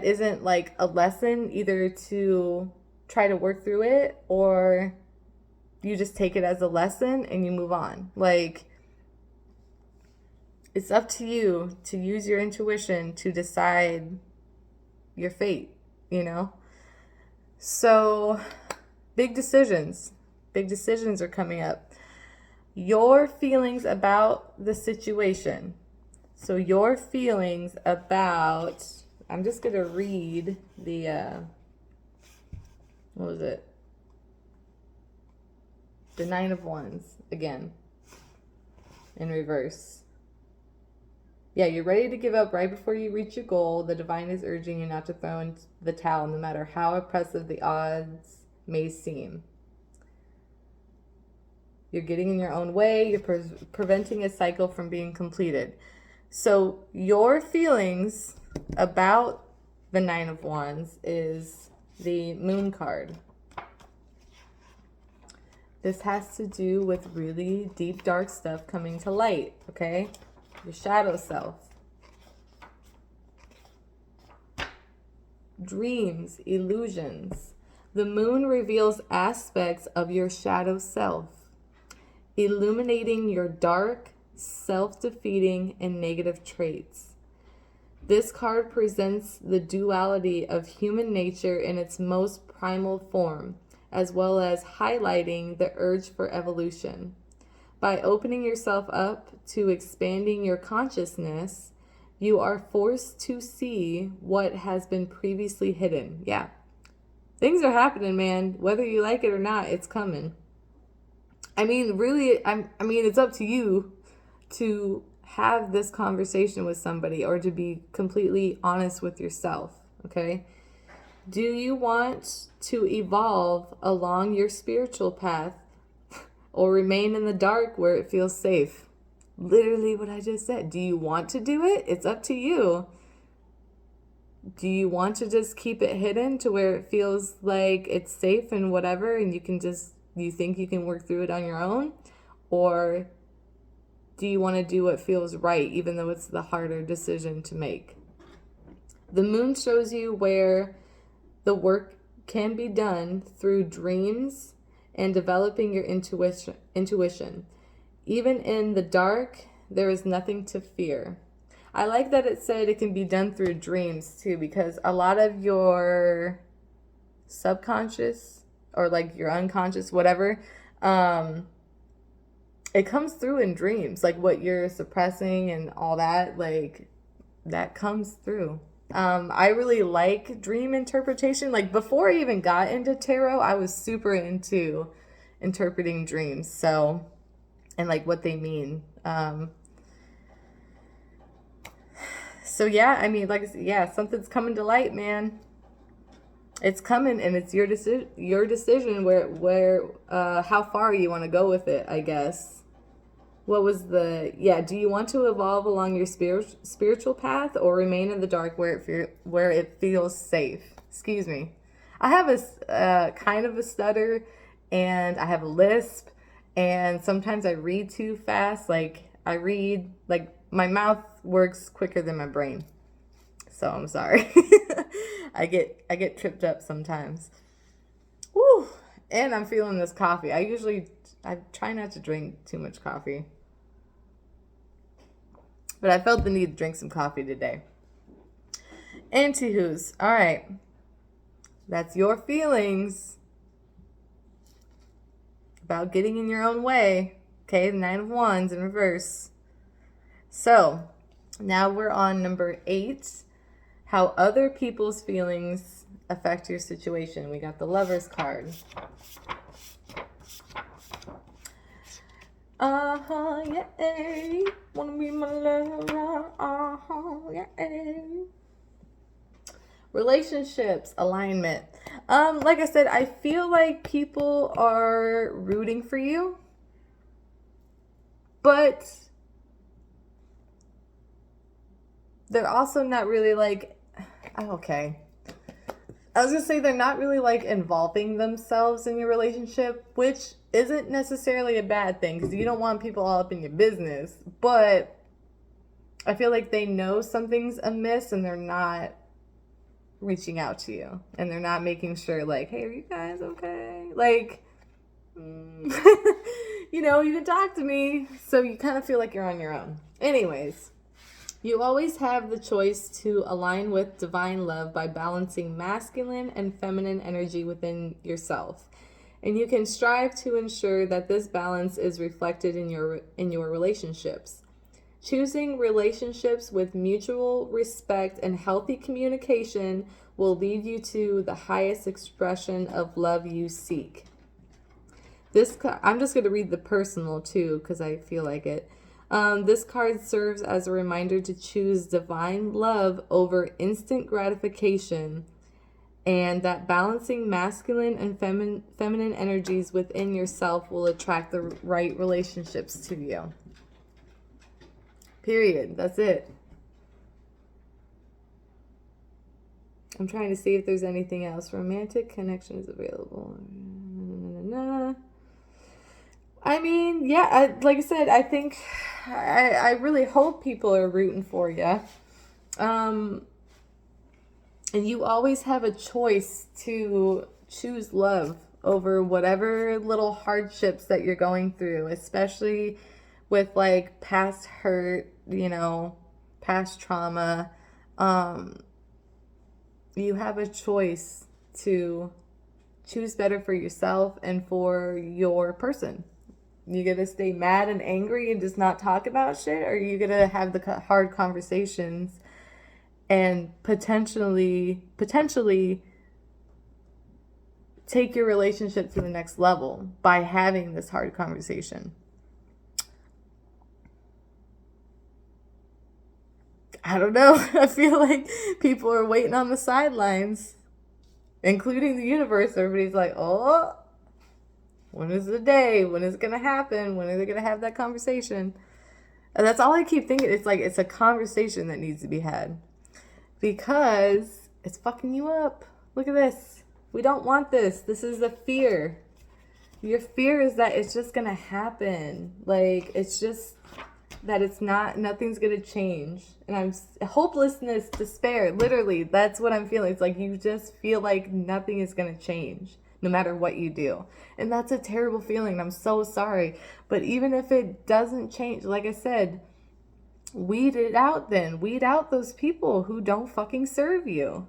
isn't like a lesson, either to try to work through it or you just take it as a lesson and you move on. Like, it's up to you to use your intuition to decide your fate, you know? So big decisions are coming up. Your feelings about the situation. So your feelings about, I'm just going to read the, what was it? The Nine of Wands again in reverse. Yeah, you're ready to give up right before you reach your goal. The divine is urging you not to throw in the towel, no matter how oppressive the odds may seem. You're getting in your own way. You're preventing a cycle from being completed. So your feelings about the Nine of Wands is the Moon card. This has to do with really deep, dark stuff coming to light, okay? Your shadow self. Dreams, illusions. The moon reveals aspects of your shadow self, illuminating your dark, self-defeating, and negative traits. This card presents the duality of human nature in its most primal form, as well as highlighting the urge for evolution. By opening yourself up to expanding your consciousness, you are forced to see what has been previously hidden. Yeah. Things are happening, man. Whether you like it or not, it's coming. I mean, really, it's up to you to have this conversation with somebody or to be completely honest with yourself, okay? Do you want to evolve along your spiritual path or remain in the dark where it feels safe? Literally what I just said. Do you want to do it? It's up to you. Do you want to just keep it hidden to where it feels like it's safe and whatever, and you think you can work through it on your own? Or do you want to do what feels right, even though it's the harder decision to make? The moon shows you where the work can be done through dreams and developing your intuition. Even in the dark, there is nothing to fear. I like that it said it can be done through dreams too, because a lot of your subconscious or like your unconscious, whatever, it comes through in dreams. Like what you're suppressing and all that, like that comes through. I really like dream interpretation. Like before I even got into tarot, I was super into interpreting dreams. So, and like what they mean. So yeah, I mean, like, yeah, something's coming to light, man. It's coming, and it's your decision where how far you want to go with it, I guess. What was do you want to evolve along your spiritual path or remain in the dark where it feels safe? Excuse me. I have a kind of a stutter, and I have a lisp, and sometimes I read too fast. Like my mouth works quicker than my brain. So I'm sorry. I get tripped up sometimes. Woo! And I'm feeling this coffee. I try not to drink too much coffee. But I felt the need to drink some coffee today. Anywho's, all right. That's your feelings about getting in your own way. Okay, the Nine of Wands in reverse. So, now we're on number 8. How other people's feelings affect your situation. We got the Lover's card. Yeah. Wanna be my lover. Yeah. Relationships, alignment. Like I said, I feel like people are rooting for you, but they're also not really like, okay. I was gonna say they're not really like involving themselves in your relationship, which isn't necessarily a bad thing because you don't want people all up in your business. But I feel like they know something's amiss and they're not reaching out to you, and they're not making sure like, hey, are you guys okay? Like, you can talk to me. So you kind of feel like you're on your own. Anyways. You always have the choice to align with divine love by balancing masculine and feminine energy within yourself. And you can strive to ensure that this balance is reflected in your relationships. Choosing relationships with mutual respect and healthy communication will lead you to the highest expression of love you seek. I'm just going to read the personal too because I feel like it. This card serves as a reminder to choose divine love over instant gratification, and that balancing masculine and feminine energies within yourself will attract the right relationships to you. Period. That's it. I'm trying to see if there's anything else. Romantic connection is available. I mean, yeah, like I said, I think I really hope people are rooting for you. And you always have a choice to choose love over whatever little hardships that you're going through, especially with like past hurt, past trauma. You have a choice to choose better for yourself and for your person. You gonna stay mad and angry and just not talk about shit, or are you gonna have the hard conversations and potentially take your relationship to the next level by having this hard conversation? I don't know. I feel like people are waiting on the sidelines, including the universe. Everybody's like, oh, when is the day? When is it going to happen? When are they going to have that conversation? And that's all I keep thinking. It's like, it's a conversation that needs to be had because it's fucking you up. Look at this. We don't want this. This is a fear. Your fear is that it's just going to happen. Like, it's just that nothing's going to change. And hopelessness, despair, literally, that's what I'm feeling. It's like you just feel like nothing is going to change no matter what you do. And that's a terrible feeling. I'm so sorry. But even if it doesn't change, like I said, weed it out then. Weed out those people who don't fucking serve you.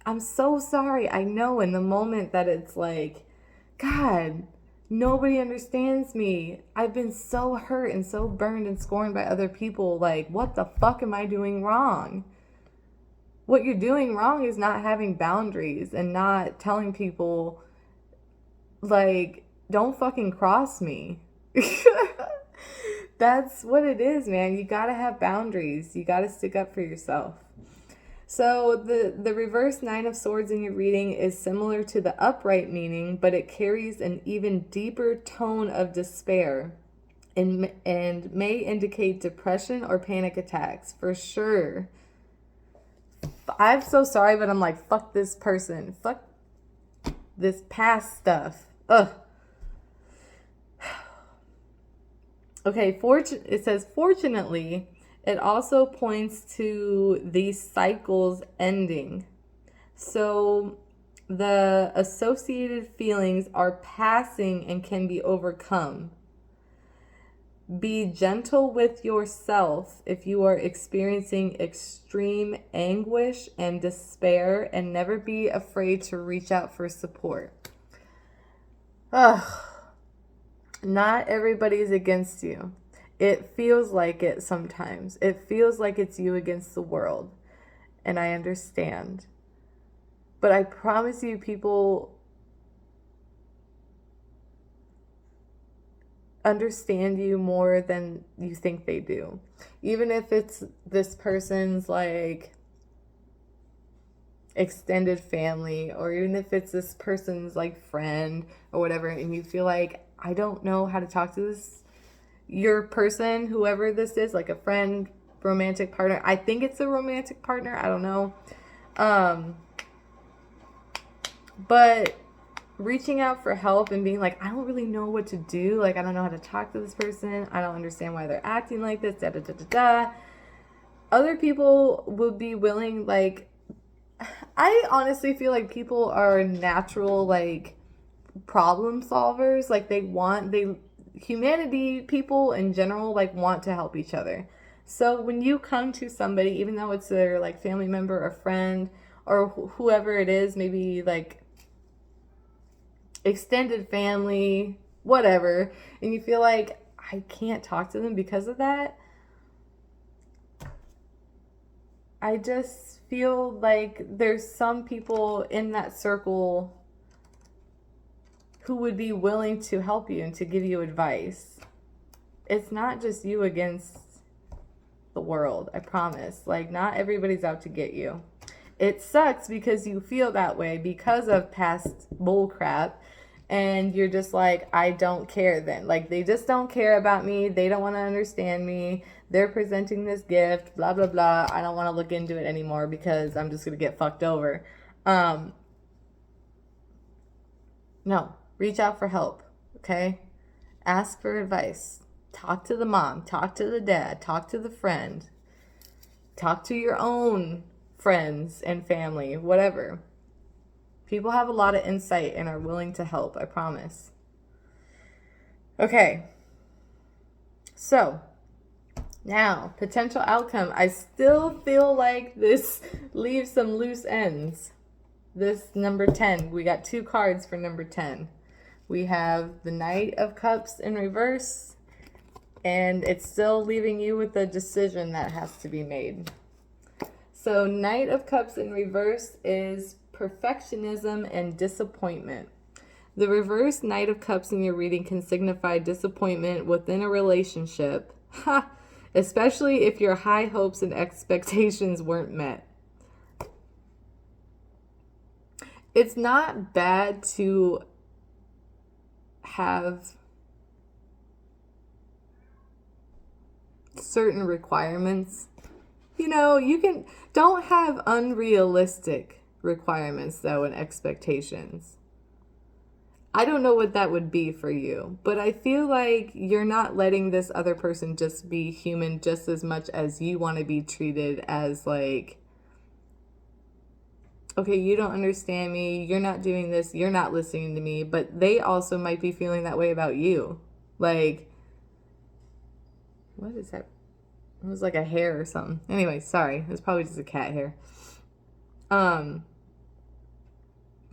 I'm so sorry. I know in the moment that it's like, God, nobody understands me. I've been so hurt and so burned and scorned by other people. Like, what the fuck am I doing wrong? What you're doing wrong is not having boundaries and not telling people, like, don't fucking cross me. That's what it is, man. You gotta have boundaries. You gotta stick up for yourself. So the reverse 9 of Swords in your reading is similar to the upright meaning, but it carries an even deeper tone of despair and may indicate depression or panic attacks, for sure. I'm so sorry, but I'm like, fuck this person. Fuck this past stuff. Ugh. Okay, it says, fortunately, it also points to these cycles ending. So the associated feelings are passing and can be overcome. Be gentle with yourself if you are experiencing extreme anguish and despair, and never be afraid to reach out for support. Ugh. Not everybody's against you. It feels like it sometimes. It feels like it's you against the world. And I understand. But I promise you, people understand you more than you think they do. Even if it's this person's like extended family, or even if it's this person's like friend or whatever, and you feel like, I don't know how to talk to your person, whoever this is, like a friend, romantic partner. I think it's a romantic partner. I don't know. But reaching out for help and being like, I don't really know what to do. Like, I don't know how to talk to this person. I don't understand why they're acting like this. Da, da, da, da, da. Other people would be willing, like, I honestly feel like people are natural, like, problem solvers. Like, humanity, people in general, like, want to help each other. So when you come to somebody, even though it's their like family member or friend or whoever it is, maybe like extended family, whatever, and you feel like I can't talk to them because of that, I just feel like there's some people in that circle who would be willing to help you and to give you advice. It's not just you against the world, I promise. Like, not everybody's out to get you. It sucks because you feel that way because of past bull crap, and you're just like, I don't care then. Like, they just don't care about me. They don't want to understand me. They're presenting this gift, blah, blah, blah. I don't want to look into it anymore because I'm just going to get fucked over. No, reach out for help, okay? Ask for advice. Talk to the mom. Talk to the dad. Talk to the friend. Talk to your own friends and family, whatever. People have a lot of insight and are willing to help, I promise. Okay. So, now, potential outcome. I still feel like this leaves some loose ends. This number 10. We got 2 cards for number 10. We have the Knight of Cups in reverse, and it's still leaving you with a decision that has to be made. So Knight of Cups in reverse is perfectionism and disappointment. The reverse Knight of Cups in your reading can signify disappointment within a relationship, especially if your high hopes and expectations weren't met. It's not bad to have certain requirements. You know, don't have unrealistic requirements though and expectations. I don't know what that would be for you, but I feel like you're not letting this other person just be human just as much as you want to be treated as like, okay, you don't understand me, you're not doing this, you're not listening to me, but they also might be feeling that way about you. Like, what is that? It was like a hair or something. Anyway, sorry. It's probably just a cat hair.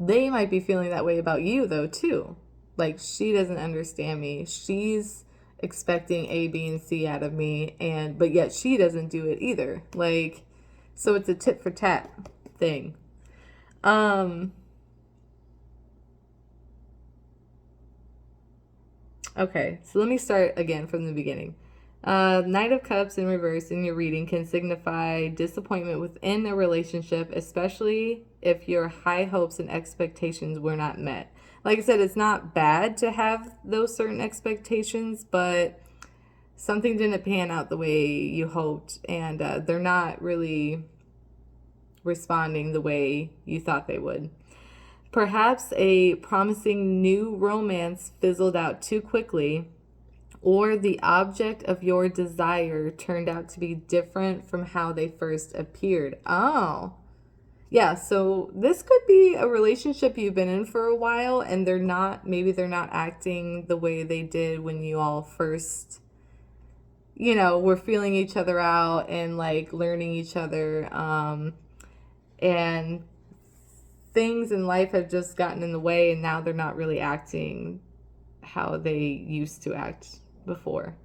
They might be feeling that way about you, though, too. Like, she doesn't understand me. She's expecting A, B, and C out of me, but yet she doesn't do it either. Like, so it's a tit for tat thing. Okay, so let me start again from the beginning. Knight of Cups in reverse in your reading can signify disappointment within a relationship, especially if your high hopes and expectations were not met. Like I said, it's not bad to have those certain expectations, but something didn't pan out the way you hoped, and they're not really responding the way you thought they would. Perhaps a promising new romance fizzled out too quickly, or the object of your desire turned out to be different from how they first appeared. Oh, yeah. So this could be a relationship you've been in for a while, and maybe they're not acting the way they did when you all first, were feeling each other out and like learning each other. And things in life have just gotten in the way, and now they're not really acting how they used to act before.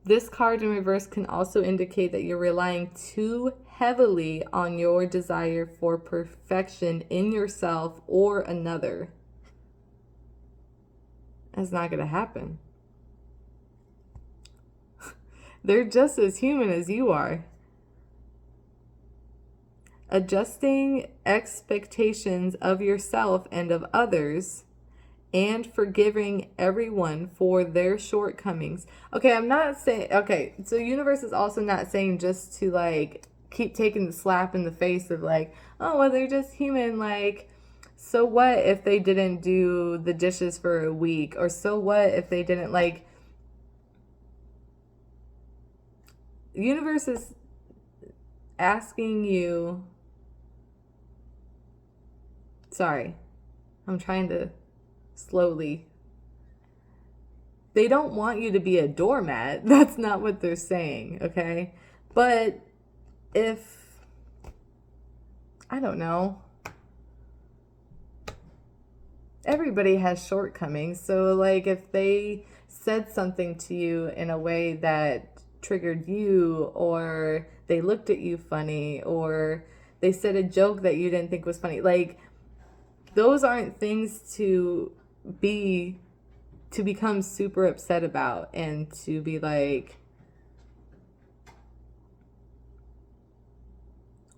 This card in reverse can also indicate that you're relying too heavily on your desire for perfection in yourself or another. That's not going to happen. They're just as human as you are. Adjusting expectations of yourself and of others, and forgiving everyone for their shortcomings. Okay, I'm not saying, okay, so universe is also not saying just to like keep taking the slap in the face of like, oh, well, they're just human. Like, so what if they didn't do the dishes for a week? Or so what if they didn't like, universe is asking you, sorry, I'm trying to slowly. They don't want you to be a doormat. That's not what they're saying, okay? But if, I don't know, everybody has shortcomings. So like if they said something to you in a way that triggered you, or they looked at you funny, or they said a joke that you didn't think was funny, like those aren't things to become super upset about and to be like,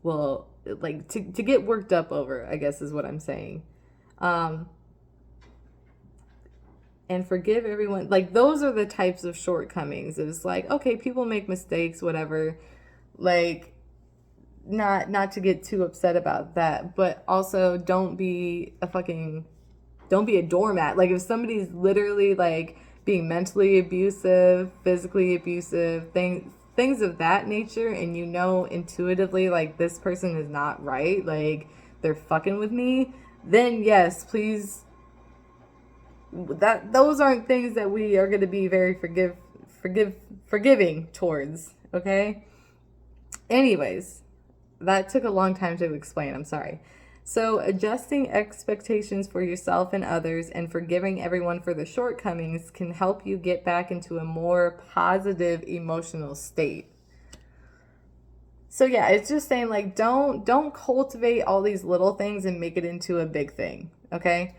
well, like to get worked up over, I guess is what I'm saying. And forgive everyone. Like those are the types of shortcomings. It's like, okay, people make mistakes, whatever. Like not to get too upset about that, but also don't be a doormat. Like if somebody's literally like being mentally abusive, physically abusive, things of that nature, and you know intuitively like this person is not right, like they're fucking with me, then yes, please, those aren't things that we are going to be very forgiving towards, okay? Anyways, that took a long time to explain. I'm sorry. So adjusting expectations for yourself and others and forgiving everyone for the shortcomings can help you get back into a more positive emotional state. So yeah, it's just saying like don't cultivate all these little things and make it into a big thing, okay?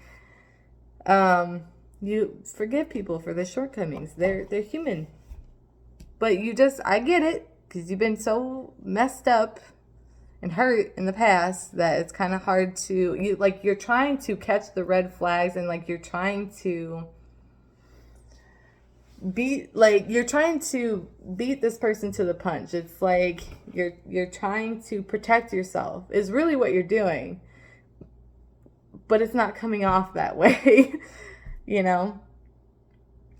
You forgive people for the shortcomings. They're human. But I get it, because you've been so messed up and hurt in the past that it's kind of hard to, you're trying to catch the red flags, and like you're trying to beat this person to the punch. It's like you're trying to protect yourself is really what you're doing, but it's not coming off that way. All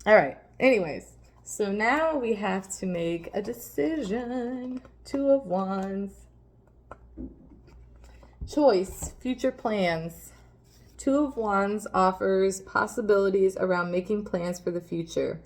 right, anyways, so now we have to make a decision. 2 of Wands. Choice, future plans. 2 of Wands offers possibilities around making plans for the future.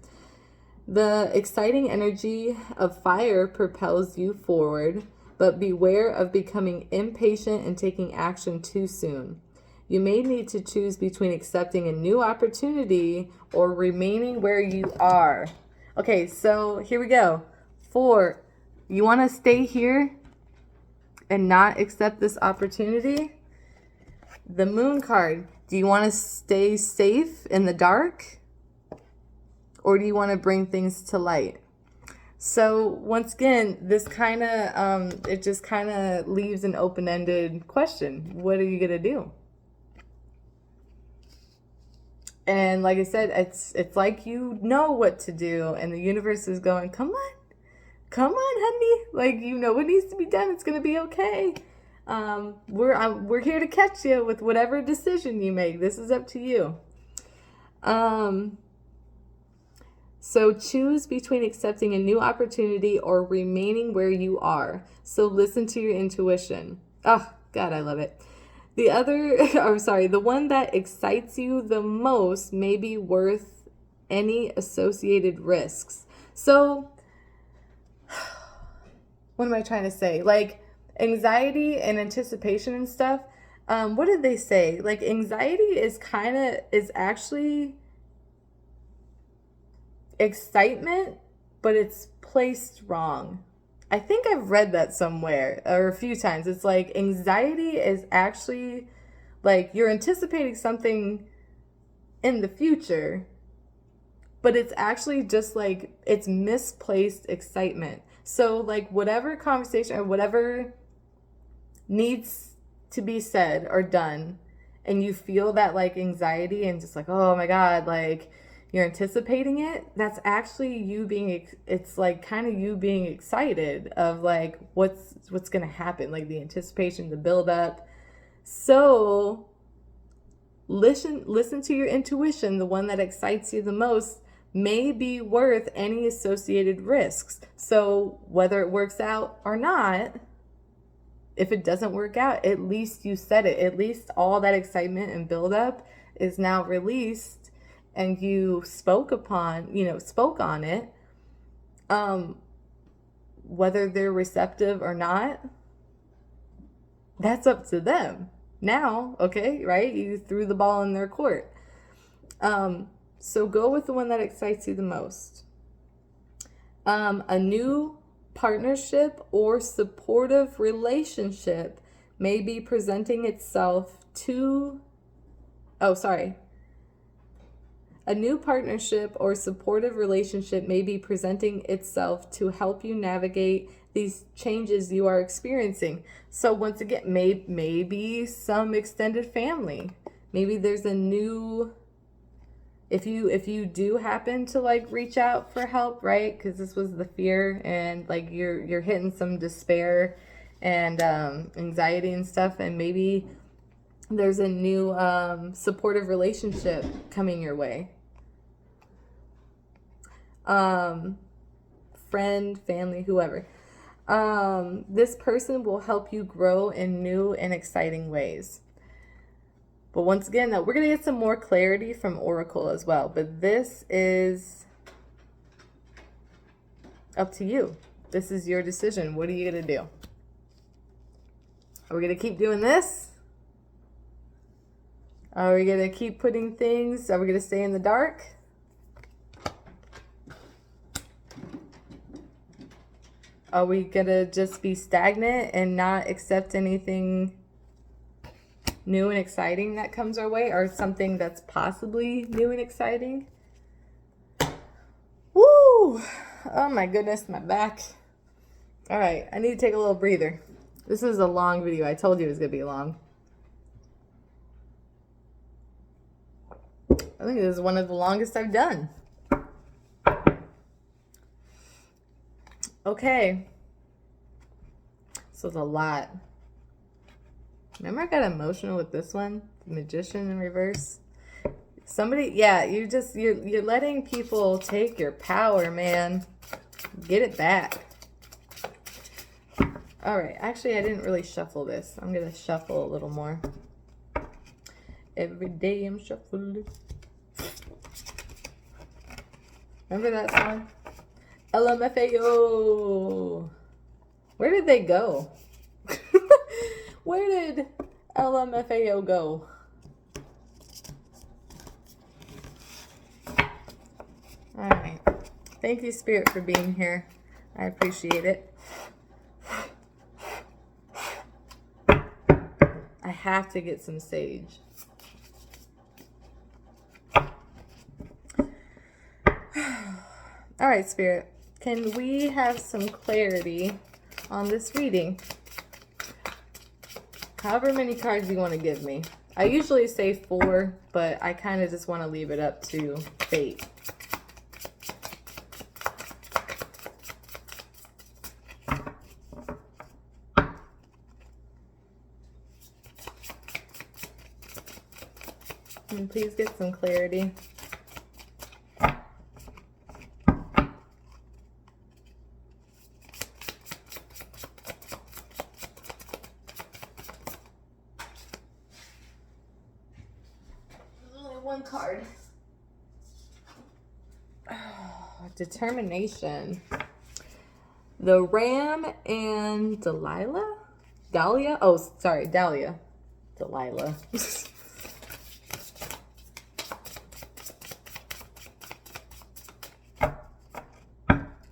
The exciting energy of fire propels you forward, but beware of becoming impatient and taking action too soon. You may need to choose between accepting a new opportunity or remaining where you are. Okay, so here we go. 4, you want to stay here and not accept this opportunity? The Moon card. Do you want to stay safe in the dark? Or do you want to bring things to light? So once again, this kind of, it just kind of leaves an open-ended question. What are you going to do? And like I said, it's like you know what to do, and the universe is going, come on, honey. Like, you know what needs to be done. It's gonna be okay. We're here to catch you with whatever decision you make. This is up to you. So choose between accepting a new opportunity or remaining where you are. So listen to your intuition. Oh God, I love it. The one that excites you the most may be worth any associated risks. So, what am I trying to say? Like, anxiety and anticipation and stuff, what did they say? Like, anxiety is actually excitement, but it's placed wrong. I think I've read that somewhere or a few times. It's like anxiety is actually like you're anticipating something in the future, but it's actually just like it's misplaced excitement. So like whatever conversation or whatever needs to be said or done, and you feel that like anxiety and just like, oh my God, like you're anticipating it, that's actually you being, it's like kind of you being excited of like what's going to happen, like the anticipation, the build up. So listen to your intuition. The one that excites you the most may be worth any associated risks. So whether it works out or not, if it doesn't work out, at least you said it. At least all that excitement and build up is now released, and you spoke on it. Whether they're receptive or not, that's up to them now. Okay, right? You threw the ball in their court. So go with the one that excites you the most. A new partnership or supportive relationship may be presenting itself to, a new partnership or supportive relationship may be presenting itself to help you navigate these changes you are experiencing. So once again, maybe some extended family. Maybe there's a new, if you do happen to like reach out for help, right? Because this was the fear, and like you're hitting some despair and anxiety and stuff, and maybe there's a new supportive relationship coming your way. Friend, family, whoever. This person will help you grow in new and exciting ways. But once again, though, we're going to get some more clarity from Oracle as well. But this is up to you. This is your decision. What are you going to do? Are we going to keep doing this? Are we going to keep putting things? Are we going to stay in the dark? Are we going to just be stagnant and not accept anything new and exciting that comes our way, or something that's possibly new and exciting? Woo! Oh my goodness, my back. All right, I need to take a little breather. This is a long video. I told you it was going to be long. I think this is one of the longest I've done. Okay. This was a lot. Remember I got emotional with this one? The Magician in reverse. Somebody, yeah, you're letting people take your power, man. Get it back. All right, actually I didn't really shuffle this. I'm going to shuffle a little more. Every day I'm shuffling. Remember that song? LMFAO. Where did they go? Where did LMFAO go? All right. Thank you, Spirit, for being here. I appreciate it. I have to get some sage. All right, Spirit. Can we have some clarity on this reading? However many cards you want to give me. I usually say 4, but I kind of just want to leave it up to fate. And please get some clarity. One card. Determination. The Ram and Delilah? Dahlia? Oh, sorry, Dahlia. Delilah.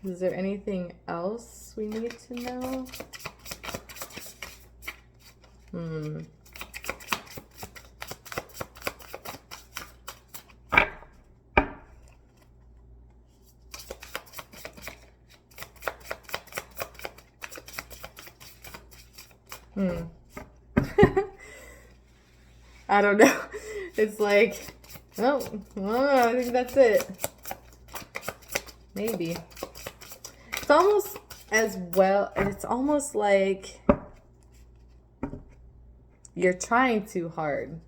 Is there anything else we need to know? I don't know. It's like, oh, I think that's it. Maybe. It's almost as well, it's almost like you're trying too hard,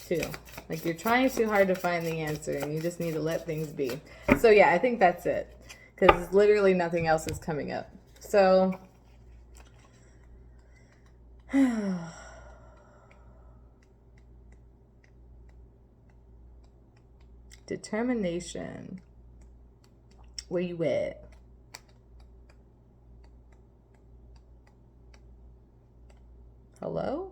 too. Like you're trying too hard to find the answer, and you just need to let things be. So yeah, I think that's it. Because literally nothing else is coming up. So... Determination. Where you at? Hello?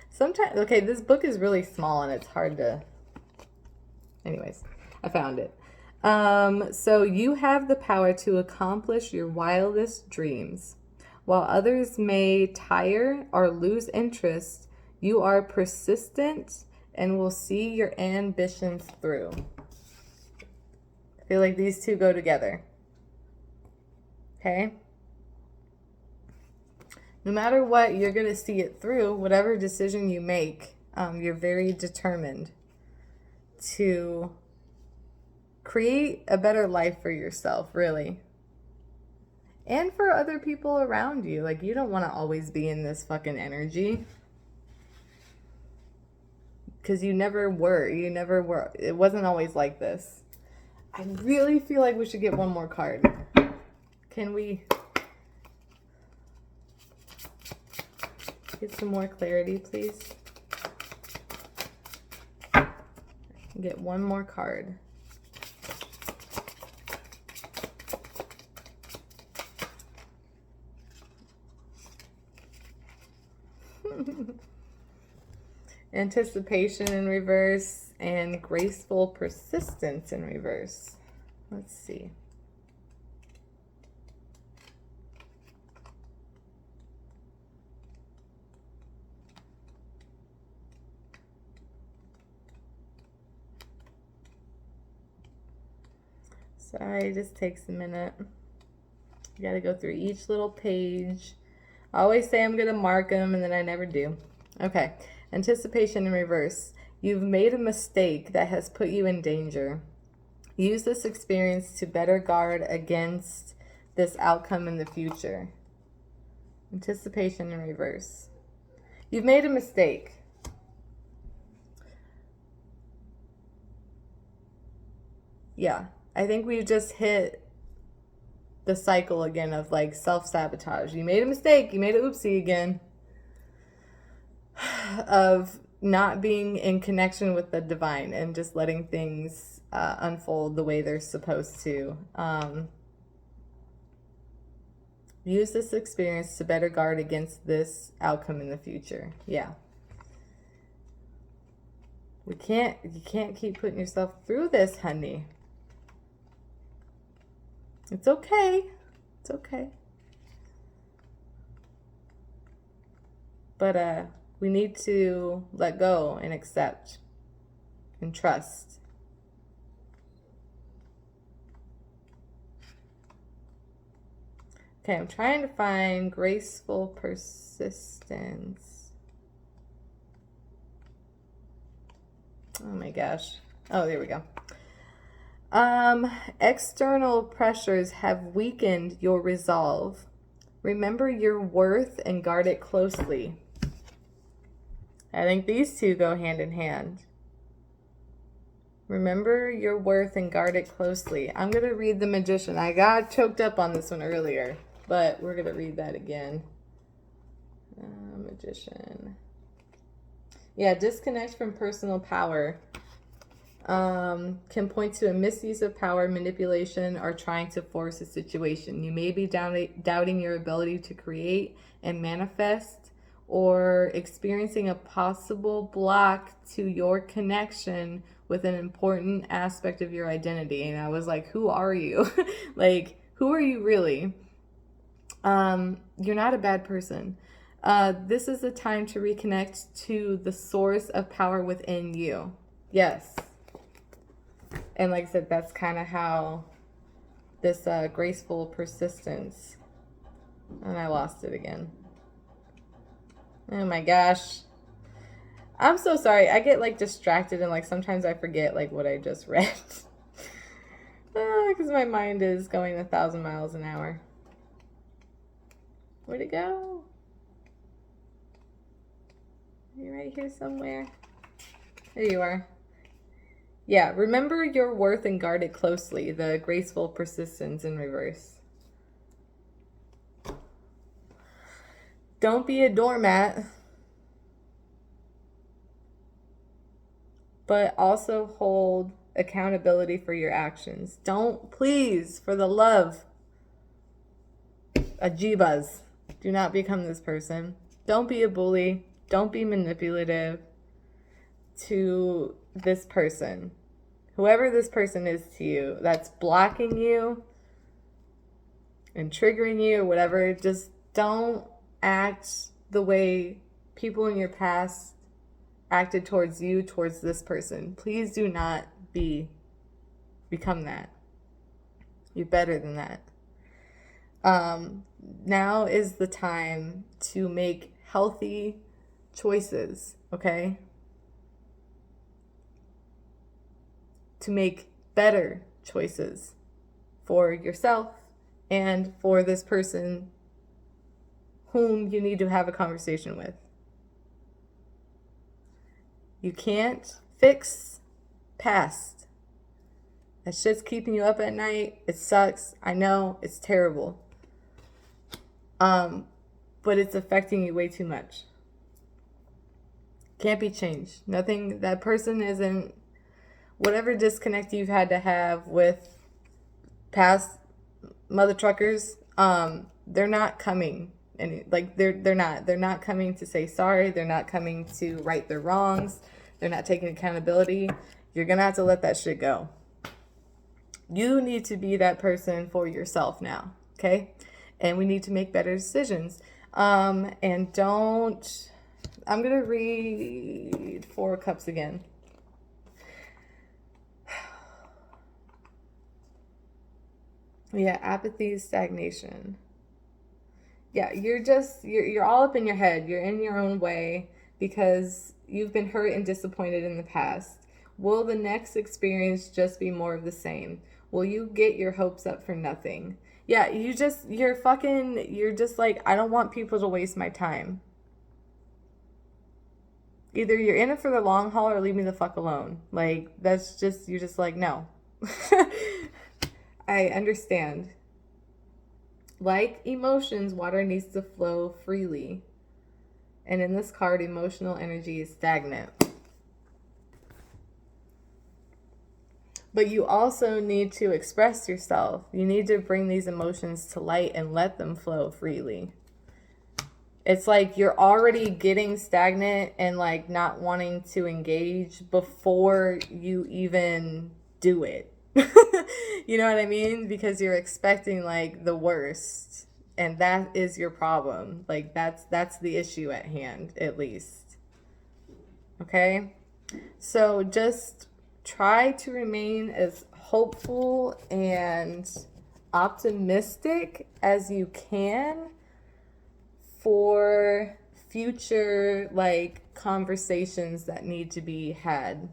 Sometimes, okay, this book is really small and it's hard to Anyways, I found it. So you have the power to accomplish your wildest dreams. While others may tire or lose interest, you are persistent and will see your ambitions through. I feel like these two go together. Okay? No matter what, you're going to see it through. Whatever decision you make, you're very determined to create a better life for yourself, really. And for other people around you. Like, you don't want to always be in this fucking energy. Because you never were. It wasn't always like this. I really feel like we should get one more card. Can we get some more clarity, please? Get one more card. Anticipation in reverse and graceful persistence in reverse. Let's see. Sorry, it just takes a minute. You gotta go through each little page. I always say I'm gonna mark them and then I never do. Okay, anticipation in reverse. You've made a mistake that has put you in danger. Use this experience to better guard against this outcome in the future. Anticipation in reverse. You've made a mistake. Yeah, I think we've just hit the cycle again of like self-sabotage. You made a mistake, you made an oopsie again, of not being in connection with the divine and just letting things unfold the way they're supposed to. Use this experience to better guard against this outcome in the future. Yeah. You can't keep putting yourself through this, honey. It's okay. It's okay. But we need to let go and accept and trust. Okay, I'm trying to find graceful persistence. Oh my gosh. Oh, there we go. External pressures have weakened your resolve. Remember your worth and guard it closely. I think these two go hand in hand. Remember your worth and guard it closely. I'm going to read the Magician. I got choked up on this one earlier, but we're going to read that again. Magician. Yeah, disconnect from personal power. Can point to a misuse of power, manipulation, or trying to force a situation. You may be doubting your ability to create and manifest, or experiencing a possible block to your connection with an important aspect of your identity. And I was like, who are you? Like, who are you really? You're not a bad person. This is a time to reconnect to the source of power within you. Yes. And like I said, that's kind of how this graceful persistence, and I lost it again. Oh my gosh. I'm so sorry. I get like distracted and like sometimes I forget like what I just read. Because my mind is going 1,000 miles an hour. Where'd it go? Are you right here somewhere? There you are. Yeah, remember your worth and guard it closely. The graceful persistence in reverse. Don't be a doormat, but also hold accountability for your actions. Don't, please, for the love of Jeebas, do not become this person. Don't be a bully. Don't be manipulative to this person whoever this person is to you that's blocking you and triggering you or whatever, just don't act the way people in your past acted towards you, towards this person. Please do not become that. You're better than that. Now is the time to make healthy choices, okay? To make better choices for yourself and for this person whom you need to have a conversation with. You can't fix past. That shit's keeping you up at night. It sucks. I know. It's terrible. But it's affecting you way too much. Can't be changed. Nothing, that person isn't, whatever disconnect you've had to have with past mother truckers, they're not coming. And they're not coming to say sorry. They're not coming to right their wrongs. They're not taking accountability. You're going to have to let that shit go. You need to be that person for yourself now. Okay. And we need to make better decisions. And don't, I'm going to read 4 of Cups again. Yeah. Apathy, stagnation. Yeah, you're all up in your head. You're in your own way because you've been hurt and disappointed in the past. Will the next experience just be more of the same? Will you get your hopes up for nothing? Yeah, you're just like, I don't want people to waste my time. Either you're in it for the long haul or leave me the fuck alone. Like, you're just like, no. I understand. Like emotions, water needs to flow freely. And in this card, emotional energy is stagnant. But you also need to express yourself. You need to bring these emotions to light and let them flow freely. It's like you're already getting stagnant and like not wanting to engage before you even do it. You know what I mean? Because you're expecting like the worst, and that is your problem. Like that's the issue at hand, at least. Okay? So just try to remain as hopeful and optimistic as you can for future like conversations that need to be had.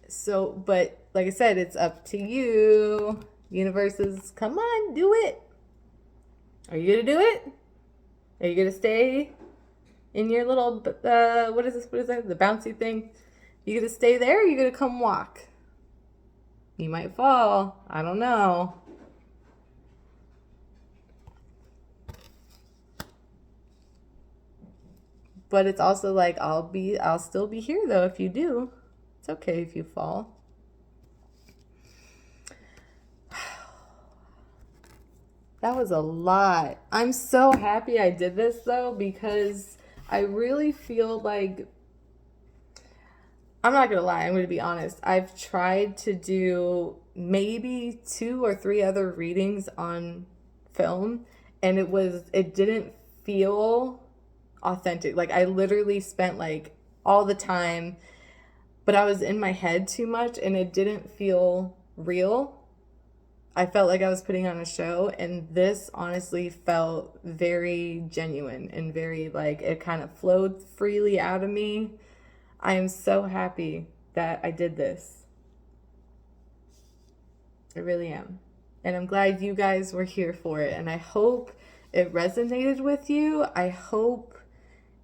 So, but like I said, it's up to you. Universe is, come on, do it. Are you going to do it? Are you going to stay in your little, what is that? The bouncy thing? You going to stay there or are you going to come walk? You might fall. I don't know. But it's also like, I'll still be here though if you do. It's okay if you fall. That was a lot. I'm so happy I did this though, because I really feel like, I'm not going to lie, I'm going to be honest. I've tried to do maybe 2 or 3 other readings on film, and it didn't feel authentic. Like I literally spent like all the time, but I was in my head too much and it didn't feel real. I felt like I was putting on a show, and this honestly felt very genuine and very like it kind of flowed freely out of me. I am so happy that I did this. I really am. And I'm glad you guys were here for it. And I hope it resonated with you. I hope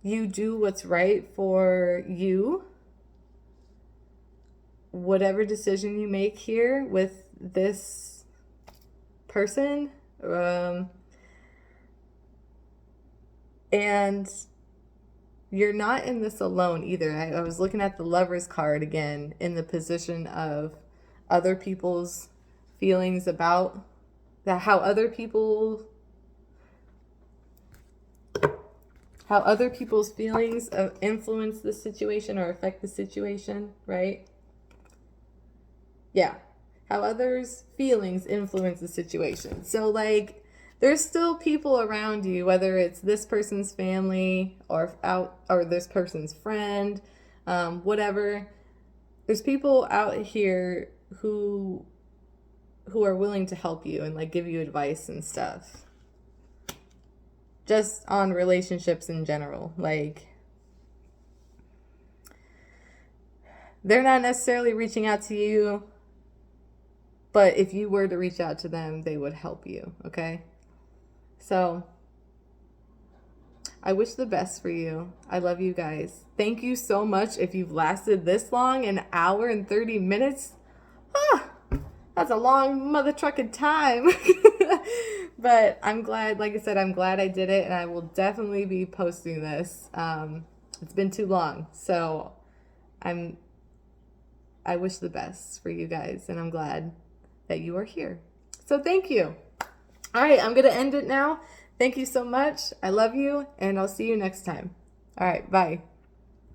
you do what's right for you. Whatever decision you make here with this person, and you're not in this alone either. I was looking at the Lover's card again in the position of other people's feelings about that, how other people's feelings influence the situation or affect the situation, right? Yeah. How others' feelings influence the situation. So, like, there's still people around you, whether it's this person's family or this person's friend, whatever. There's people out here who are willing to help you and like give you advice and stuff. Just on relationships in general. Like, they're not necessarily reaching out to you, but if you were to reach out to them, they would help you, okay? So, I wish the best for you. I love you guys. Thank you so much if you've lasted this long, an hour and 30 minutes. Ah, that's a long mother trucking time. But I'm glad, like I said, I'm glad I did it, and I will definitely be posting this. It's been too long, so I wish the best for you guys, and I'm glad that you are here. So thank you. All right, I'm going to end it now. Thank you so much. I love you, and I'll see you next time. All right, bye.